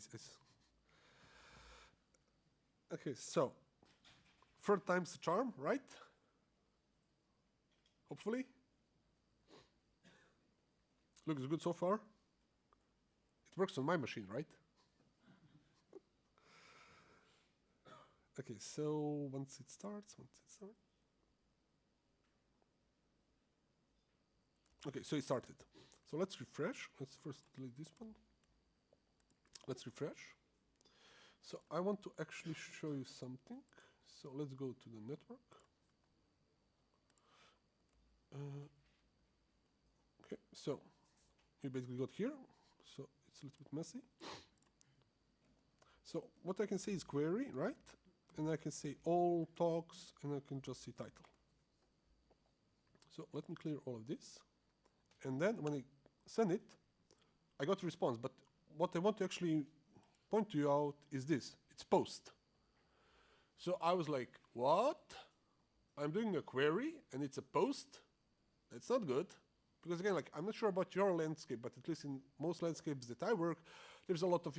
Okay. So, third time's the charm, right? hopefully. Looks good so far. It works on my machine, right? Okay, so once it starts. Okay, so it started. So let's refresh. Let's first delete this one. Let's refresh. So I want to actually show you something. So let's go to the network. Okay, so we basically got here. So it's a little bit messy. So what I can say is query, right? And I can say all talks, and I can just say title. So let me clear all of this. And then when I send it, I got a response. But what I want to actually point to you out is this. It's post. So I was like, what? I'm doing a query, and it's a post? That's not good. Because again, like, I'm not sure about your landscape, but at least in most landscapes that I work, there's a lot of,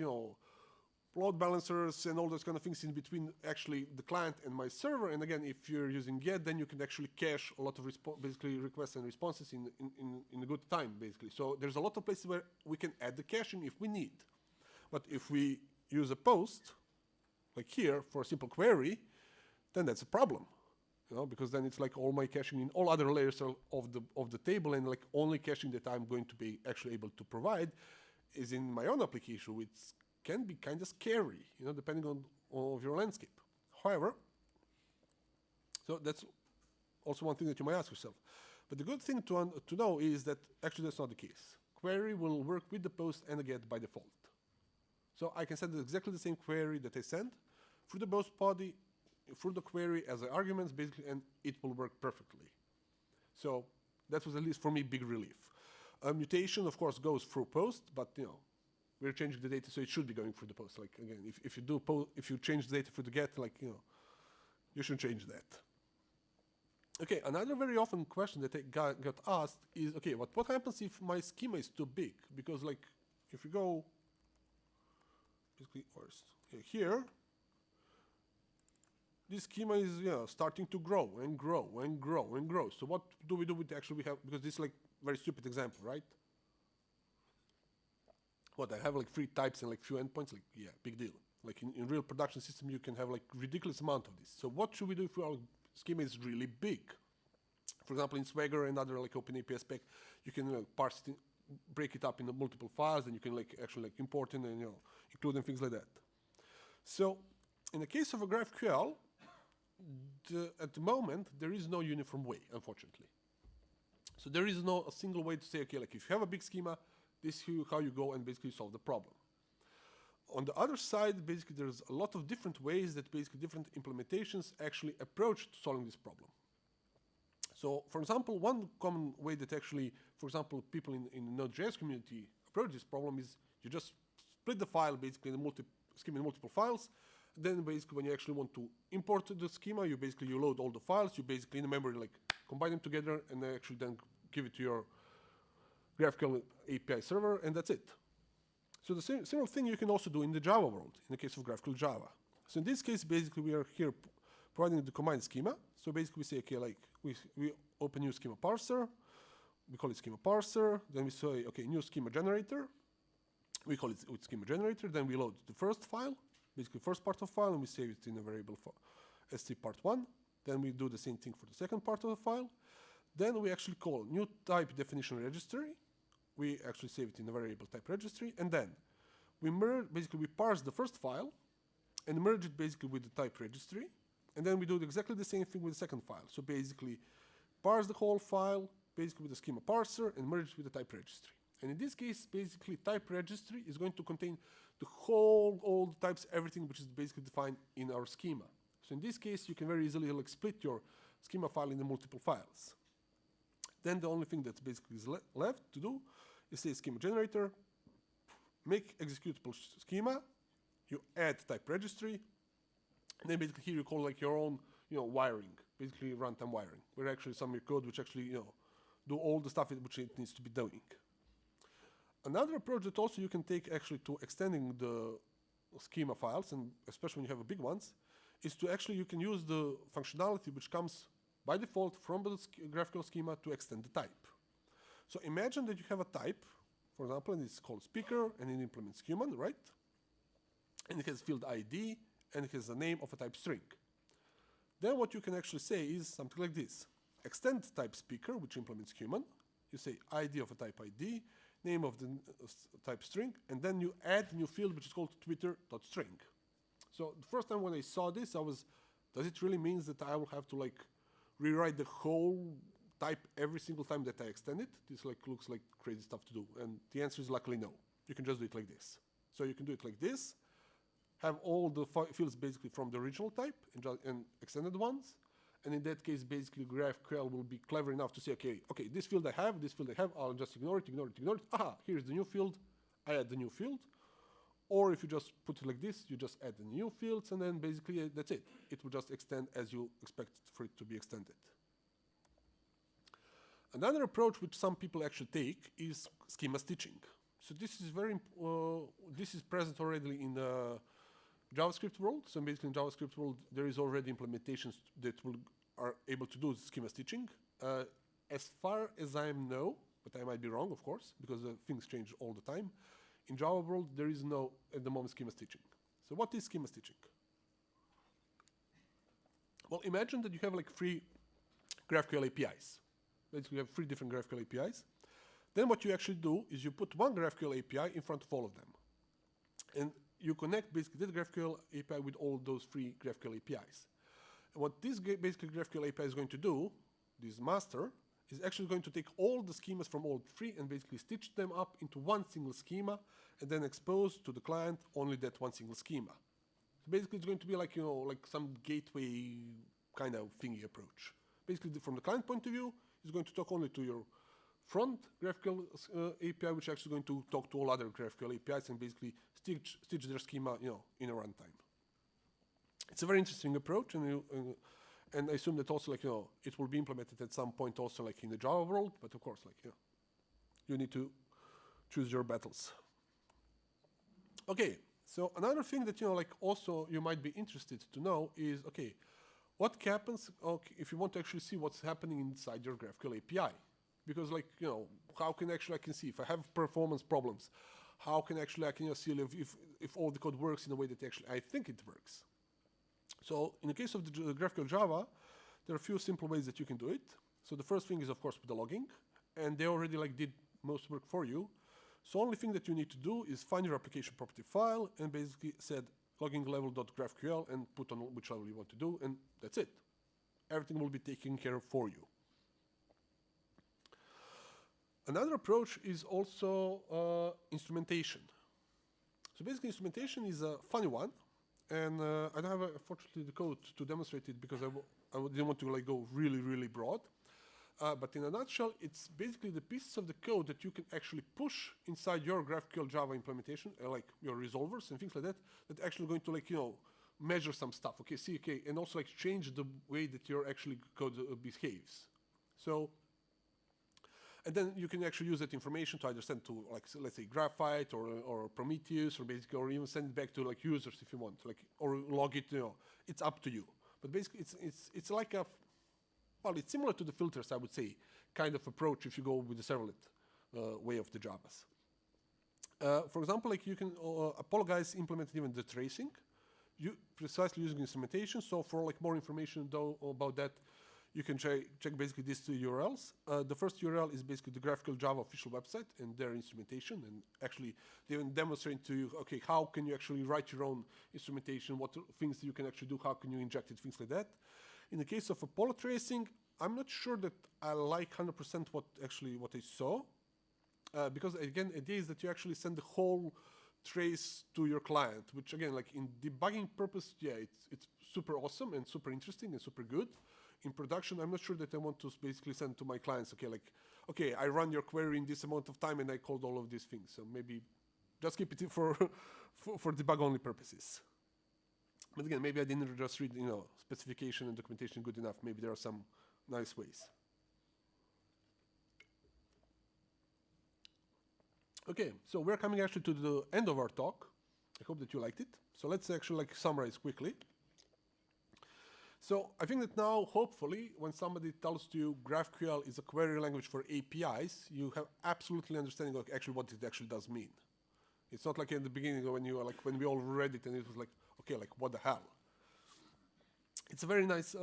load balancers and all those kind of things in between actually the client and my server. And again, if you're using get, then you can actually cache a lot of basically requests and responses in a good time, basically. So there's a lot of places where we can add the caching if we need. But if we use a post, like here, for a simple query, then that's a problem. Because then it's like all my caching in all other layers of the table, and like only caching that I'm going to be actually able to provide is in my own application, which can be kind of scary, depending on your landscape. However, so that's also one thing that you might ask yourself. But the good thing to know is that actually that's not the case. Query will work with the post and the get by default. So I can send exactly the same query that I send through the post body, through the query as arguments, basically, and it will work perfectly. So that was, at least for me, big relief. Mutation, of course, goes through post, but we're changing the data, so it should be going through the post. Like again, if you change the data through the get, you should change that. Okay, another very often question that I got asked is, okay, what happens if my schema is too big? Because like, if you go, basically, here, this schema is starting to grow and grow and grow and grow. So what do we do with actually we have, because this is like very stupid example, right? What, I have like 3 types and like few endpoints, like, yeah, big deal. Like in real production system, you can have like ridiculous amount of this. So what should we do if our schema is really big? For example, in Swagger and other like OpenAPI spec, you can parse it, break it up into multiple files, and you can like actually like import in and include and things like that. So in the case of a GraphQL, at the moment, there is no uniform way, unfortunately. So there is no a single way to say, okay, like if you have a big schema, this is how you go and basically solve the problem. On the other side, basically there's a lot of different ways that basically different implementations actually approach to solving this problem. So for example, one common way that actually, for example, people in the Node.js community approach this problem is you just split the file basically in schema in multiple files. Then basically when you actually want to import the schema, you load all the files, you basically in the memory like combine them together and then actually then give it to your GraphQL API server, and that's it. So the similar thing you can also do in the Java world, in the case of GraphQL Java. So in this case, basically we are here providing the combined schema. So basically we say, okay, like we open new schema parser, we call it schema parser, then we say, okay, new schema generator, we call it with schema generator, then we load the first file, basically first part of the file, and we save it in a variable st part1. Then we do the same thing for the second part of the file. Then we actually call new type definition registry. We actually save it in a variable type registry, and then we parse the first file and merge it basically with the type registry, and then we do exactly the same thing with the second file. So basically parse the whole file basically with the schema parser and merge it with the type registry. And in this case, basically type registry is going to contain all the types, everything which is basically defined in our schema. So in this case, you can very easily like split your schema file into multiple files. Then the only thing that basically is left to do is say schema generator, make executable schema, you add type registry, and then basically here you call like your own wiring, basically runtime wiring, where actually some of your code which actually do all the stuff which it needs to be doing. Another approach that also you can take actually to extending the schema files, and especially when you have big ones, is to actually you can use the functionality which comes by default from the graphical schema to extend the type. So imagine that you have a type, for example, and it's called speaker, and it implements human, right? And it has field ID, and it has the name of a type string. Then what you can actually say is something like this. Extend type speaker, which implements human. You say ID of a type ID, name of the type string, and then you add a new field, which is called twitter.string. So the first time when I saw this, I was, does it really mean that I will have to like rewrite the whole type every single time that I extend it? This like looks like crazy stuff to do. And the answer is luckily no. You can just do it like this. So you can do it like this, have all the fields basically from the original type and extended ones. And in that case, basically GraphQL will be clever enough to say, okay, this field I have, I'll just ignore it. Aha, here's the new field. I add the new field. Or if you just put it like this, you just add the new fields, and then basically that's it. It will just extend as you expect for it to be extended. Another approach which some people actually take is schema stitching. So this is this is present already in the JavaScript world. So basically in JavaScript world, there is already implementations that are able to do schema stitching. As far as I know, but I might be wrong, of course, because things change all the time. In Java world, there is no, at the moment, schema stitching. So what is schema stitching? Well, imagine that you have like 3 GraphQL APIs. Basically, you have 3 different GraphQL APIs. Then what you actually do is you put one GraphQL API in front of all of them. And you connect basically that GraphQL API with all those 3 GraphQL APIs. And what this basically GraphQL API is going to do, this master, is actually going to take all the schemas from all 3 and basically stitch them up into one single schema and then expose to the client only that one single schema. So basically it's going to be like, like some gateway kind of thingy approach. Basically from the client point of view, it's going to talk only to your front GraphQL API, which is actually going to talk to all other GraphQL APIs and basically stitch their schema, in a runtime. It's a very interesting approach, and I assume that also, it will be implemented at some point also, like in the Java world. But of course, you need to choose your battles. Okay, so another thing that also you might be interested to know is what happens if you want to actually see what's happening inside your GraphQL API, because how can actually I can see if I have performance problems, how can actually I can see if all the code works in a way that actually I think it works. So in the case of the GraphQL Java, there are a few simple ways that you can do it. So the first thing is, of course, with the logging. And they already did most work for you. So only thing that you need to do is find your application property file and basically set logging level.graphql and put on which level you want to do. And that's it. Everything will be taken care of for you. Another approach is also instrumentation. So basically instrumentation is a funny one. And I don't have, unfortunately, the code to demonstrate it because I didn't want to go really, really broad. But in a nutshell, it's basically the pieces of the code that you can actually push inside your GraphQL Java implementation, like your resolvers and things like that, that actually going to measure some stuff. And also change the way that your actually code behaves. So. And then you can actually use that information to either send to, let's say, Graphite or Prometheus, or even send it back to users if you want, or log it. It's up to you. But basically, it's like it's similar to the filters, I would say, kind of approach if you go with the servlet way of the Javas. For example, you can Apollo implement even the tracing, precisely using instrumentation. So for more information about that, you can check basically these 2 URLs. The first URL is basically the GraphQL Java official website and their instrumentation. And actually, they even demonstrate to you, how can you actually write your own instrumentation, what things you can actually do, how can you inject it, things like that. In the case of Apollo tracing, I'm not sure that I like 100% what I saw. Because again, the idea is that you actually send the whole trace to your client, which again, in debugging purpose, it's super awesome and super interesting and super good. In production, I'm not sure that I want to basically send to my clients, I run your query in this amount of time and I called all of these things. So maybe just keep it for debug-only purposes. But again, maybe I didn't just read, specification and documentation good enough. Maybe there are some nice ways. Okay, so we're coming actually to the end of our talk. I hope that you liked it. So let's actually summarize quickly. So I think that now, hopefully, when somebody tells you GraphQL is a query language for APIs, you have absolutely understanding of actually what it actually does mean. It's not like in the beginning when you like when we all read it and it was like, okay, like what the hell? It's a very nice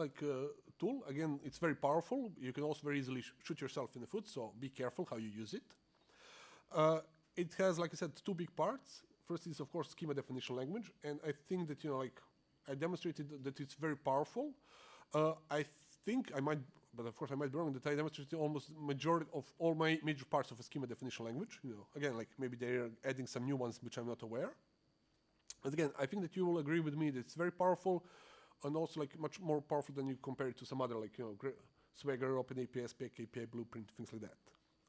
tool. Again, it's very powerful. You can also very easily shoot yourself in the foot, so be careful how you use it. It has, like I said, two big parts. First is, of course, schema definition language, and I think that, I demonstrated that it's very powerful. I think I might, but of course I might be wrong, that I demonstrated almost majority of all my major parts of a schema definition language. Again, like maybe they're adding some new ones which I'm not aware. But again, I think that you will agree with me that it's very powerful, and also like much more powerful than you compare it to some other Swagger, OpenAPI, Spec API, Blueprint, things like that.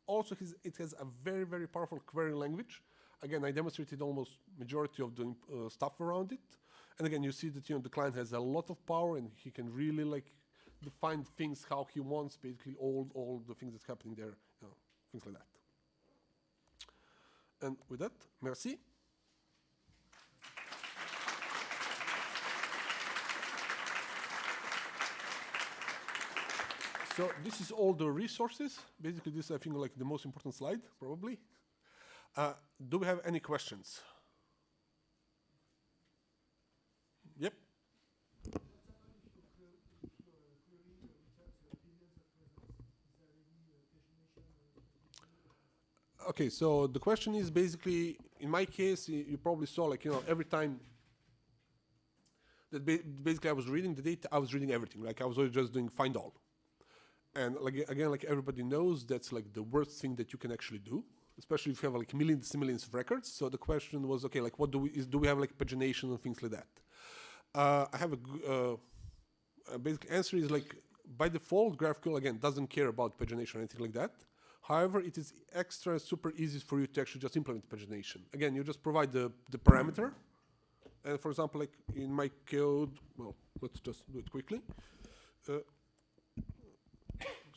Also, it has a very, very powerful query language. Again, I demonstrated almost majority of the stuff around it. And again, you see that the client has a lot of power, and he can really define things how he wants, basically all the things that's happening there, things like that. And with that, merci. So this is all the resources. Basically, this I think the most important slide, probably. Do we have any questions? Yep. Okay, so the question is basically, in my case, you probably saw every time that basically I was reading the data, I was reading everything. Like I was always just doing find all. And again, everybody knows that's the worst thing that you can actually do, especially if you have millions and millions of records. So the question was, okay, what do we have pagination and things like that? I have a basic answer is by default, GraphQL again doesn't care about pagination or anything like that. However, it is extra super easy for you to actually just implement pagination. Again, you just provide the parameter, and for example, in my code, well, let's just do it quickly.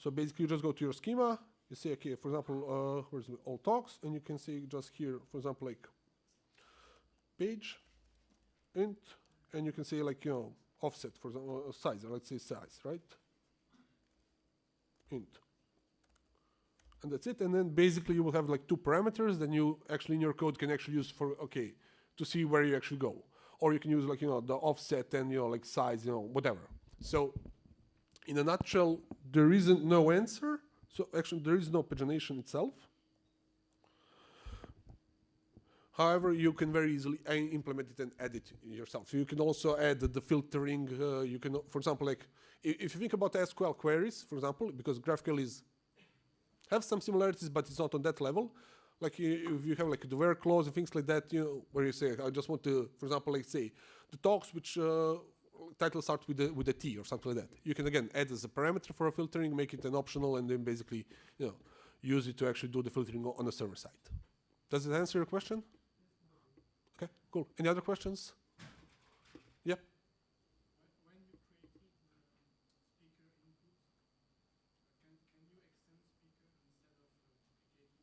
So basically, you just go to your schema. You say, okay, for example, where's all talks, and you can say just here, for example, page int, and you can say offset for example, size, or let's say size, right? Int. And that's it. And then basically you will have two parameters. Then you actually in your code can actually use to see where you actually go, or you can use the offset and size, whatever. So in a nutshell, there isn't no answer. So actually there is no pagination itself. However, you can very easily implement it and add it yourself. So you can also add the filtering. You can, for example, if you think about SQL queries, for example, because GraphQL have some similarities, but it's not on that level. If you have the where clause and things like that, where you say, I just want to, for example, say the talks which title starts with a T or something like that. You can again add as a parameter for a filtering, make it an optional, and then basically use it to actually do the filtering on the server side. Does it answer your question? Okay, cool. Any other questions? Yeah. When you created the speaker input, can you extend speaker instead of duplicating the field?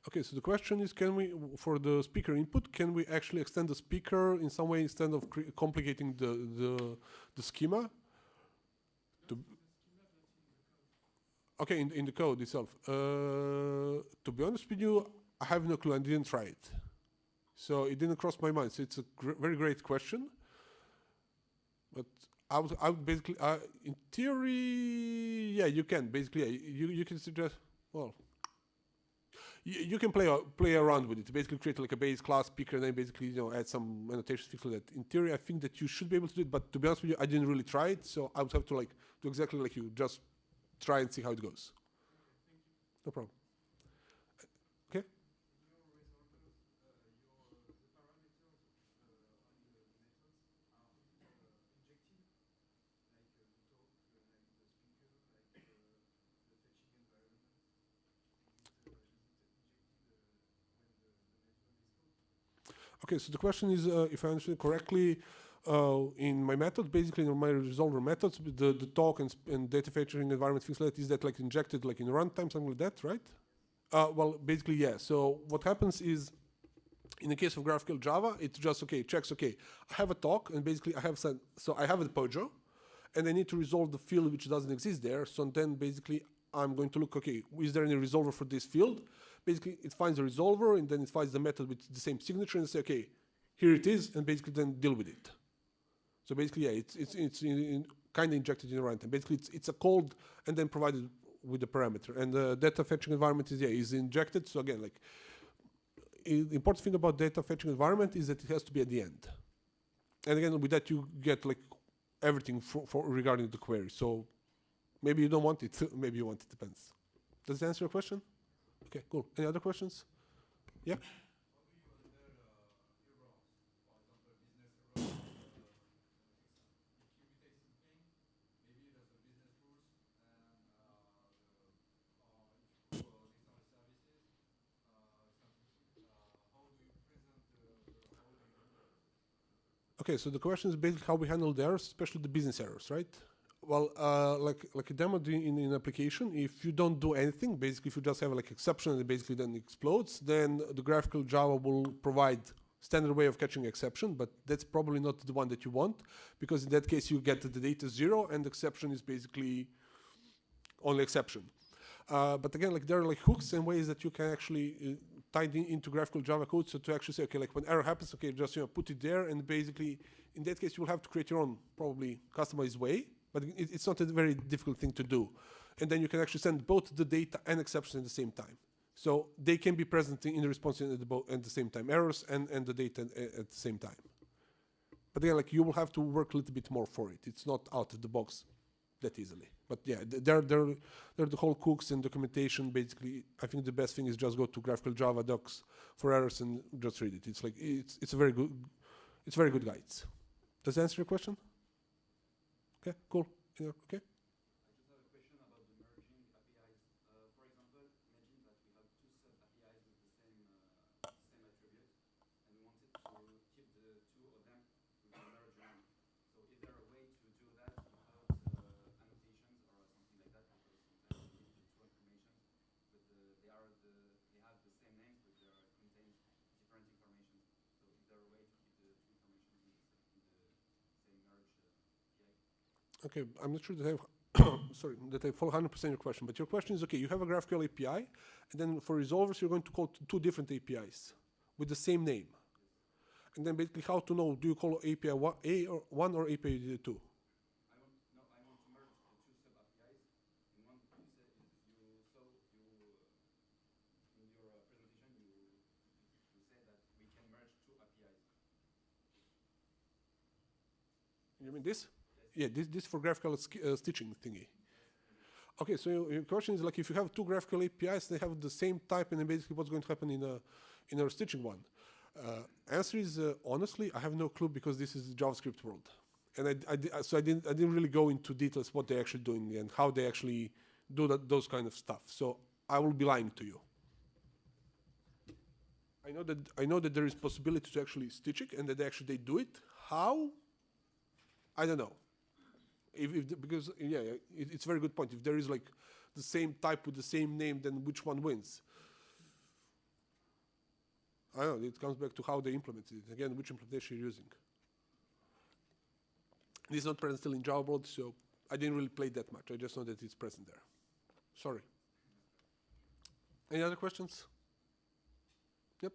Okay, so the question is, can we, for the speaker input, can we actually extend the speaker in some way instead of complicating the schema? Okay, in the code itself. To be honest with you, I have no clue. I didn't try it. So it didn't cross my mind. So it's a very great question. But I would basically, in theory, yeah, you can. Basically, yeah, you can suggest, well, you can play around with it. Basically create a base class speaker and then basically add some annotations, things like that. In theory, I think that you should be able to do it. But to be honest with you, I didn't really try it. So I would have to do exactly like you. Just try and see how it goes. Okay, no problem. Okay. Okay, so the question is, if I understand correctly, in my method, basically in my resolver methods, the talk and data fetching environment, things like that, is that injected in runtime, something like that, right? Well, basically, yeah. So what happens is, In the case of GraphQL Java, it just, okay, checks, okay, I have a talk, and basically I have some, so I have a pojo, and I need to resolve the field which doesn't exist there. So then basically I'm going to look, okay, is there any resolver for this field? Basically it finds a resolver, and then it finds the method with the same signature, and say, okay, here it is, and basically then deal with it. So basically, yeah, it's kind of injected in the runtime. Basically, it's a code and then provided with the parameter. And the data fetching environment is injected. So again, like the important thing about data fetching environment is that it has to be at the end. And again, with that you get like everything for regarding the query. So maybe you don't want it, maybe you want it. Depends. Does that answer your question? Okay, cool. Any other questions? Yeah. Okay, so the question is basically how we handle the errors, especially the business errors, right? Well, like a demo in an application, if you don't do anything, basically if you just have like exception and it basically then explodes, then the graphical Java will provide standard way of catching exception, but that's probably not the one that you want, because in that case you get the data 0 and exception is basically only exception. But again, like there are like hooks and ways that you can actually tie into graphical Java code. So to actually say, okay, like when error happens, okay, just put it there, and basically in that case you will have to create your own probably customized way, but it's not a very difficult thing to do. And then you can actually send both the data and exceptions at the same time. So they can be present in the response at the same time, errors and the data at the same time. But again, like you will have to work a little bit more for it. It's not out of the box that easily. But yeah, they're the whole hooks and documentation. Basically, I think the best thing is just go to graphical Java docs for errors and just read it. It's like it's very good guides. Does that answer your question? Okay, cool. Yeah, okay. Okay, I'm not sure that sorry, that I follow 100% your question, but your question is, okay, you have a GraphQL API, and then for resolvers, you're going to call two different APIs with the same name. And then basically how to know, do you call API 1 or API 2? You mean this? Yeah, this for graphical stitching thingy. Okay, so your question is like if you have two graphical APIs, they have the same type, and then basically what's going to happen in our stitching one? Answer is honestly, I have no clue, because this is the JavaScript world, and I didn't really go into details what they're actually doing and how they actually do those kind of stuff. So I will be lying to you. I know that there is possibility to actually stitch it, and that they do it. How? I don't know. Because yeah, it's a very good point. If there is like the same type with the same name, then which one wins? I don't know. It comes back to how they implemented it. Again, which implementation you're using. This is not present still in Java world, so I didn't really play that much. I just know that it's present there. Sorry. Any other questions? Yep.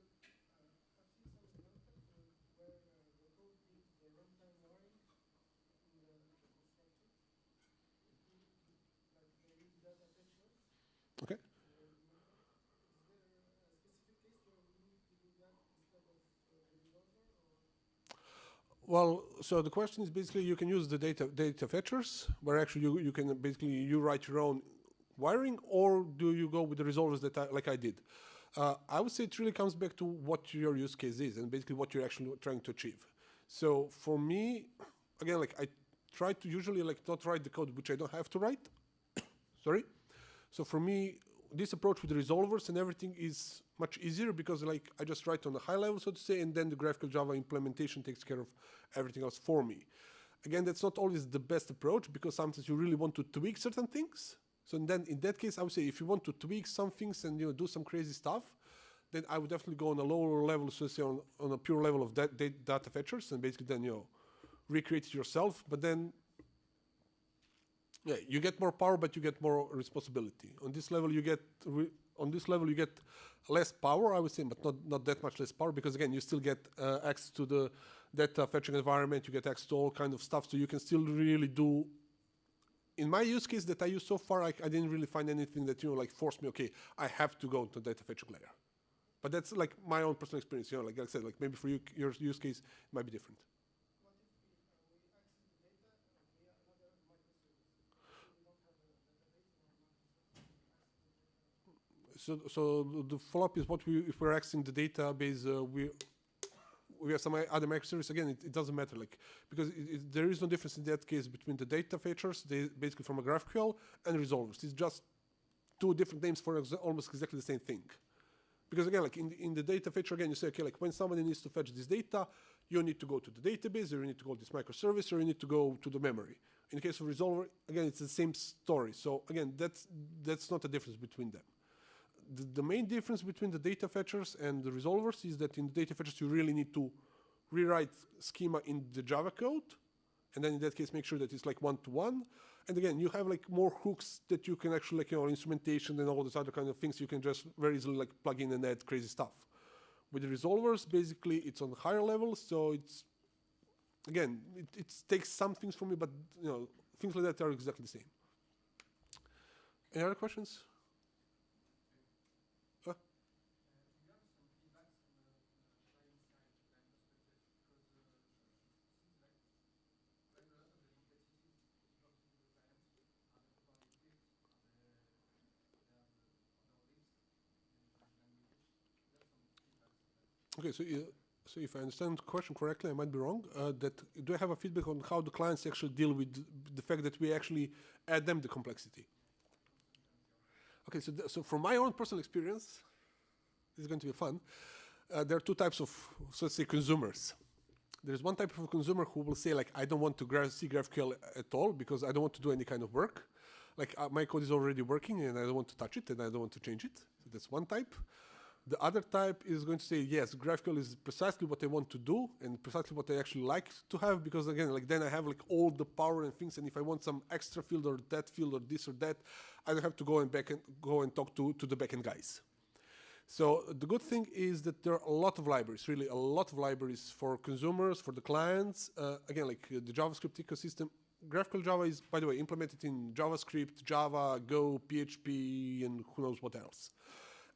Okay. Well, so the question is basically you can use the data fetchers, where actually you can basically you write your own wiring, or do you go with the resolvers that like I did? I would say it really comes back to what your use case is and basically what you're actually trying to achieve. So for me, again, like I try to usually like not write the code which I don't have to write. Sorry. So for me, this approach with the resolvers and everything is much easier, because like I just write on a high level, so to say, and then the graphical Java implementation takes care of everything else for me. Again, that's not always the best approach, because sometimes you really want to tweak certain things. So then in that case, I would say if you want to tweak some things and do some crazy stuff, then I would definitely go on a lower level, so say on a pure level of data fetchers, and basically then recreate it yourself. But then, yeah, you get more power, but you get more responsibility. On this level, you get less power, I would say, but not that much less power, because again, you still get access to the data fetching environment. You get access to all kind of stuff, so you can still really do. In my use case that I used so far, I didn't really find anything that like forced me. Okay, I have to go to data fetching layer. But that's like my own personal experience. Like I said, like maybe for you, your use case might be different. What if we access the data via another microservice? So we don't have a database or a microservice. So the follow-up is if we're accessing the database, we have some other microservice. Again, it doesn't matter, like, because there is no difference in that case between the data fetchers, basically from a GraphQL, and resolvers. It's just two different names for almost exactly the same thing. Because again, like in the data fetcher, again, you say, okay, like when somebody needs to fetch this data, you need to go to the database, or you need to go to this microservice, or you need to go to the memory. In the case of resolver, again, it's the same story. So again, that's not a difference between them. The main difference between the data fetchers and the resolvers is that in the data fetchers, you really need to rewrite schema in the Java code, and then in that case, make sure that it's like one-to-one. And again, you have like more hooks that you can actually, like, instrumentation and all these other kind of things. You can just very easily like plug in and add crazy stuff. With the resolvers, basically, it's on higher levels, so it's, again, it takes some things from me, but things like that are exactly the same. Any other questions? Okay, so if I understand the question correctly, I might be wrong. Do I have a feedback on how the clients actually deal with the fact that we actually add them the complexity? Okay, so from my own personal experience, this is going to be fun. There are two types of, so let's say, consumers. There's one type of consumer who will say, like, I don't want to see GraphQL at all because I don't want to do any kind of work. Like, my code is already working and I don't want to touch it and I don't want to change it. So that's one type. The other type is going to say, yes, GraphQL is precisely what I want to do and precisely what I actually like to have, because again, like then I have like all the power and things, and if I want some extra field or that field or this or that, I don't have to go and talk to the backend guys. So the good thing is that there are a lot of libraries, really a lot of libraries for consumers, for the clients. Again, like the JavaScript ecosystem. GraphQL Java is, by the way, implemented in JavaScript, Java, Go, PHP, and who knows what else.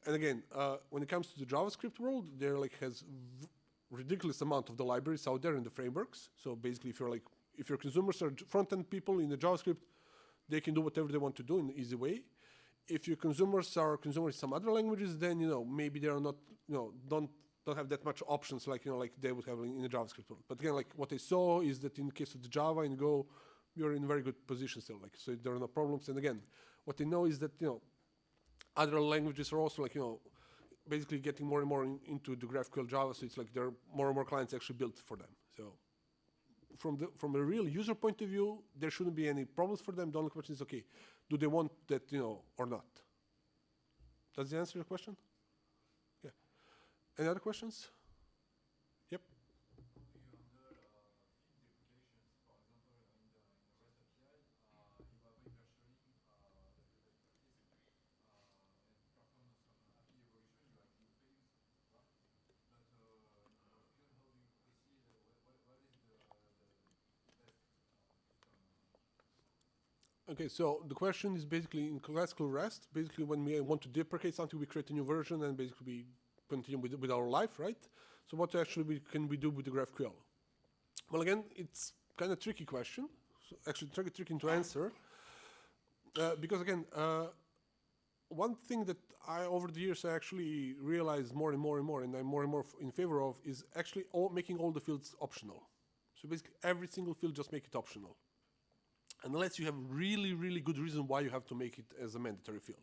And again, when it comes to the JavaScript world, there like has ridiculous amount of the libraries out there in the frameworks. So basically, if your consumers are front-end people in the JavaScript, they can do whatever they want to do in an easy way. If your consumers are consumers in some other languages, then maybe they are not don't have that much options like like they would have in the JavaScript world. But again, like what I saw is that in the case of the Java and Go, you're in a very good position still. Like so, there are no problems. And again, what I know is that other languages are also like, basically getting more and more into the GraphQL Java, so it's like there are more and more clients actually built for them. So from a real user point of view, there shouldn't be any problems for them. The only question is, okay, do they want that, or not? Does that answer your question? Yeah. Any other questions? Yep. Okay, so the question is basically in classical REST, basically when we want to deprecate something, we create a new version and basically we continue with our life, right? So what actually can we do with the GraphQL? Well, again, it's kind of a tricky question, so actually tricky to answer, because again, one thing that over the years I actually realized more and more and more, and I'm more and more in favor of, is actually making all the fields optional. So basically every single field, just make it optional. Unless you have really, really good reason why you have to make it as a mandatory field.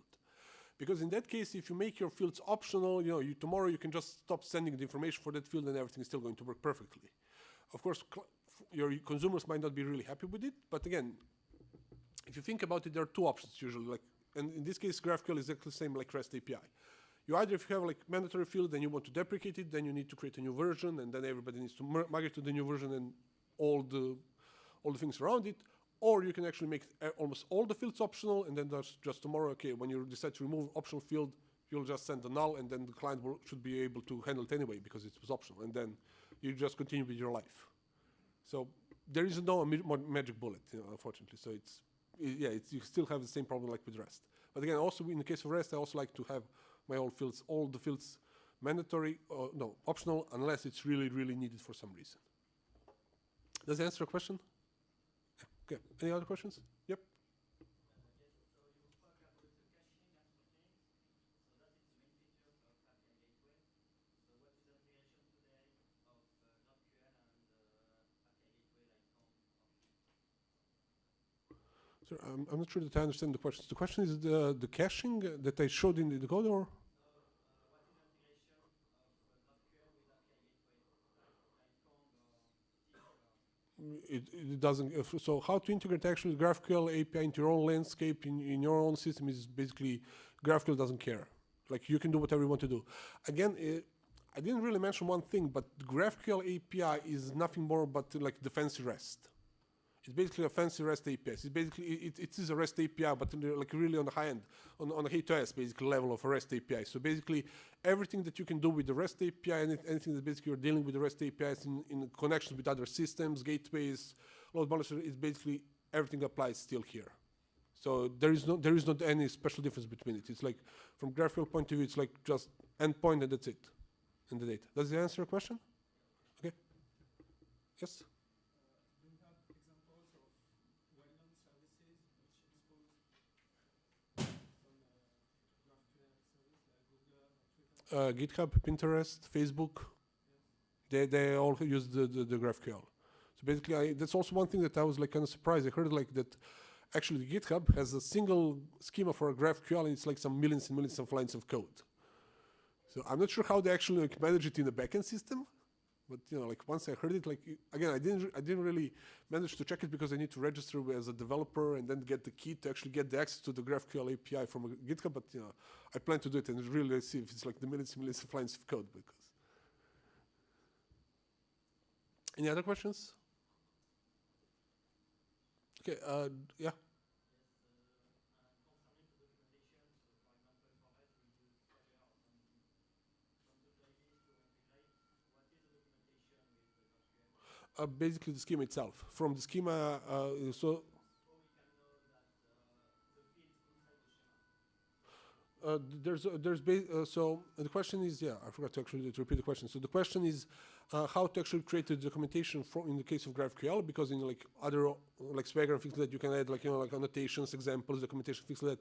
Because in that case, if you make your fields optional, tomorrow you can just stop sending the information for that field and everything is still going to work perfectly. Of course, your consumers might not be really happy with it, but again, if you think about it, there are two options usually. And in this case, GraphQL is exactly the same like REST API. You either, if you have like mandatory field and you want to deprecate it, then you need to create a new version, and then everybody needs to migrate to the new version and all the things around it. Or you can actually make almost all the fields optional, and then there's just tomorrow, okay, when you decide to remove optional field, you'll just send a null, and then the client should be able to handle it anyway because it was optional, and then you just continue with your life. So there is no magic bullet, unfortunately. So you still have the same problem like with REST. But again, also in the case of REST, I also like to have my all the fields mandatory, no, optional, unless it's really, really needed for some reason. Does that answer your question? Yeah. Okay. Any other questions? Yep. So I'm not sure that I understand the question. The question is the caching that I showed in the code, or? It doesn't. So how to integrate actually GraphQL API into your own landscape in your own system is basically GraphQL doesn't care. Like you can do whatever you want to do. Again, I didn't really mention one thing, but GraphQL API is nothing more but like the fancy REST. It's basically a fancy REST API. It's basically it is a REST API, but like really on the high end, on the H2S basically level of a REST API. So basically everything that you can do with the REST API and anything that basically you're dealing with the REST APIs in connections with other systems, gateways, load balancer, is basically everything applies still here. So there is not any special difference between it. It's like from GraphQL point of view, it's like just endpoint and that's it in the data. Does that answer your question? Okay. Yes. GitHub, Pinterest, Facebook, they all use the GraphQL. So basically, that's also one thing that I was like kind of surprised. I heard like that actually GitHub has a single schema for a GraphQL, and it's like some millions and millions of lines of code. So I'm not sure how they actually like manage it in the backend system, but like once I heard it, like again, I didn't really manage to check it because I need to register as a developer and then get the key to actually get the access to the GraphQL API from GitHub. But I plan to do it and really see if it's like the millions and millions of lines of code. Because any other questions? Okay. Yeah. Basically the schema itself. From the schema, so the question is, I forgot to actually repeat the question. So the question is how to actually create the documentation in the case of GraphQL, because in like other like Swagger and things like that, you can add like like annotations, examples, documentation, things like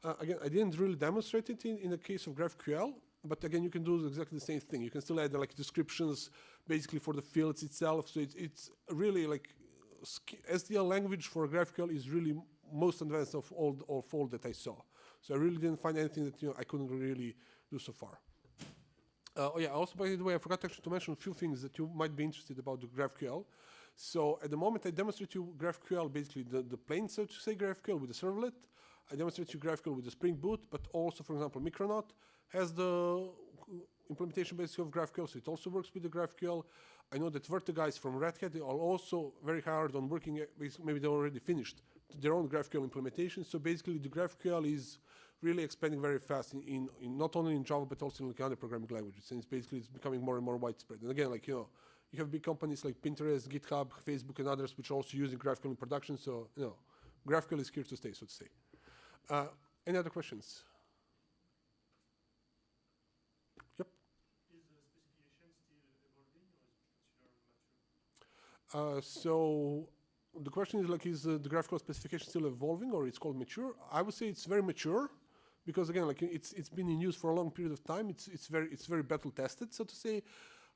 that. Again, I didn't really demonstrate it in the case of GraphQL, but again, you can do exactly the same thing. You can still add like descriptions basically for the fields itself. So it's really like SDL language for GraphQL is really most advanced of all that I saw. So I really didn't find anything that I couldn't really do so far. Also, by the way, I forgot actually to mention a few things that you might be interested about the GraphQL. So at the moment, I demonstrate you GraphQL, basically the plain, so to say, GraphQL with the servlet. I demonstrate you GraphQL with the Spring Boot, but also, for example, Micronaut has the implementation basically of GraphQL, so it also works with the GraphQL. I know that Verta guys from Red Hat, they are also very hard on working, maybe they already finished their own GraphQL implementation. So basically the GraphQL is really expanding very fast in not only in Java, but also in like other programming languages. And it's becoming more and more widespread. And again, like, you have big companies like Pinterest, GitHub, Facebook, and others, which are also using GraphQL in production. So, GraphQL is here to stay, so to say. Any other questions? Yep. Is the specification still evolving, or is it considered mature? So the question is like, is the GraphQL specification still evolving, or it's called mature? I would say it's very mature, because again, like it's been in use for a long period of time. It's very battle tested, so to say.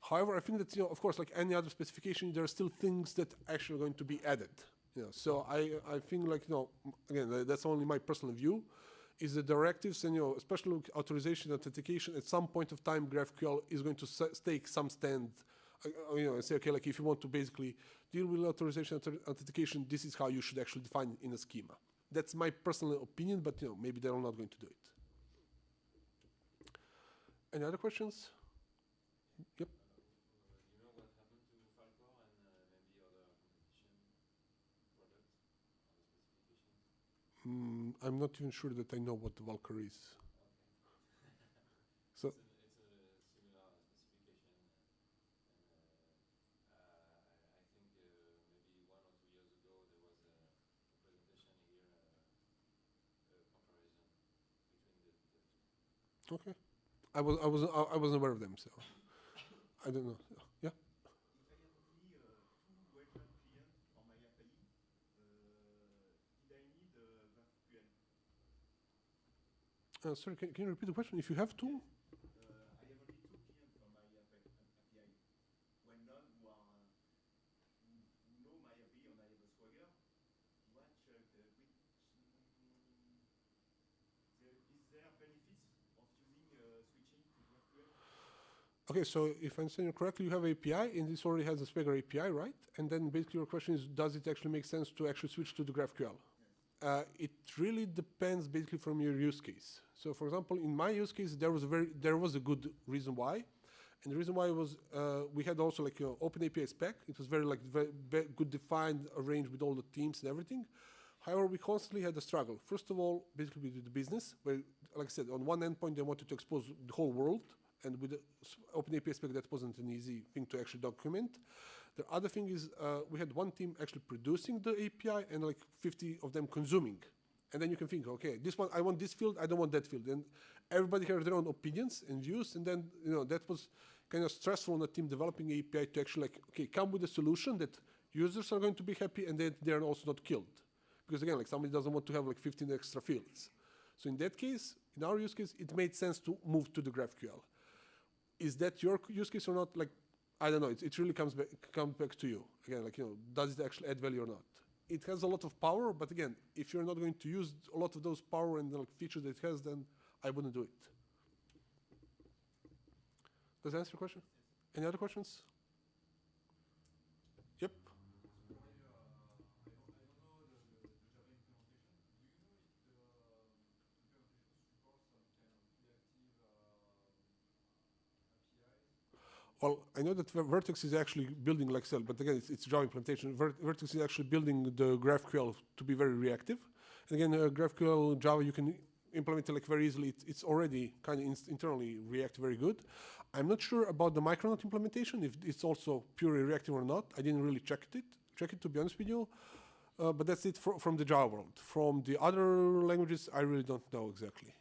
However, I think that of course, like any other specification, there are still things that actually are going to be added. So I think like again, that's only my personal view. Is the directives and especially with authorization and authentication, at some point of time, GraphQL is going to take some stand. And say, okay, like if you want to basically deal with authorization and authentication, this is how you should actually define it in a schema. That's my personal opinion, but maybe they're not going to do it. Any other questions? Yep. You know what happened to Falcor and maybe other competition product, other specifications? I'm not even sure that I know what the Valkyrie is. Okay. So It's a similar specification, and I think maybe 1 or 2 years ago there was a presentation here, a comparison between the two. okay, I wasn't aware of them, so I don't know. Yeah. If I have only two website clients for my API, did I need GraphQL? Sorry, can you repeat the question? If you have two? I have only two clients for my API. When none who know my API and I have a Swagger, is there benefits of switching to GraphQL? Okay, so if I understand you correctly, you have API, and this already has a Swagger API, right? And then basically your question is, does it actually make sense to actually switch to the GraphQL? It really depends basically from your use case. So for example, in my use case, there was a good reason why. And the reason why was we had also like open API spec. It was very good defined, arranged with all the teams and everything. However, we constantly had a struggle. First of all, basically with the business, where, like I said, on one endpoint, they wanted to expose the whole world. And with the open API spec, that wasn't an easy thing to actually document. The other thing is we had one team actually producing the API and like 50 of them consuming. And then you can think, okay, this one, I want this field, I don't want that field. And everybody had their own opinions and views. And then, that was kind of stressful on the team developing API to actually like, okay, come with a solution that users are going to be happy and that they're also not killed. Because again, like somebody doesn't want to have like 15 extra fields. So in that case, in our use case, it made sense to move to the GraphQL. Is that your use case or not? Like, I don't know. It really comes back to you. Again, like, does it actually add value or not? It has a lot of power, but again, if you're not going to use a lot of those power and the features that it has, then I wouldn't do it. Does that answer your question? Any other questions? Yep. Well, I know that Vertex is actually building like Cell, but again, it's Java implementation. Vertex is actually building the GraphQL to be very reactive. And again, GraphQL Java, you can implement it like very easily. It's already kind of internally React very good. I'm not sure about the Micronaut implementation, if it's also purely reactive or not. I didn't really check it to be honest with you. But that's it from the Java world. From the other languages, I really don't know exactly.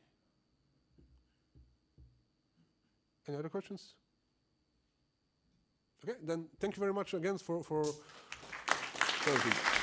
Any other questions? Okay, then thank you very much again for everything.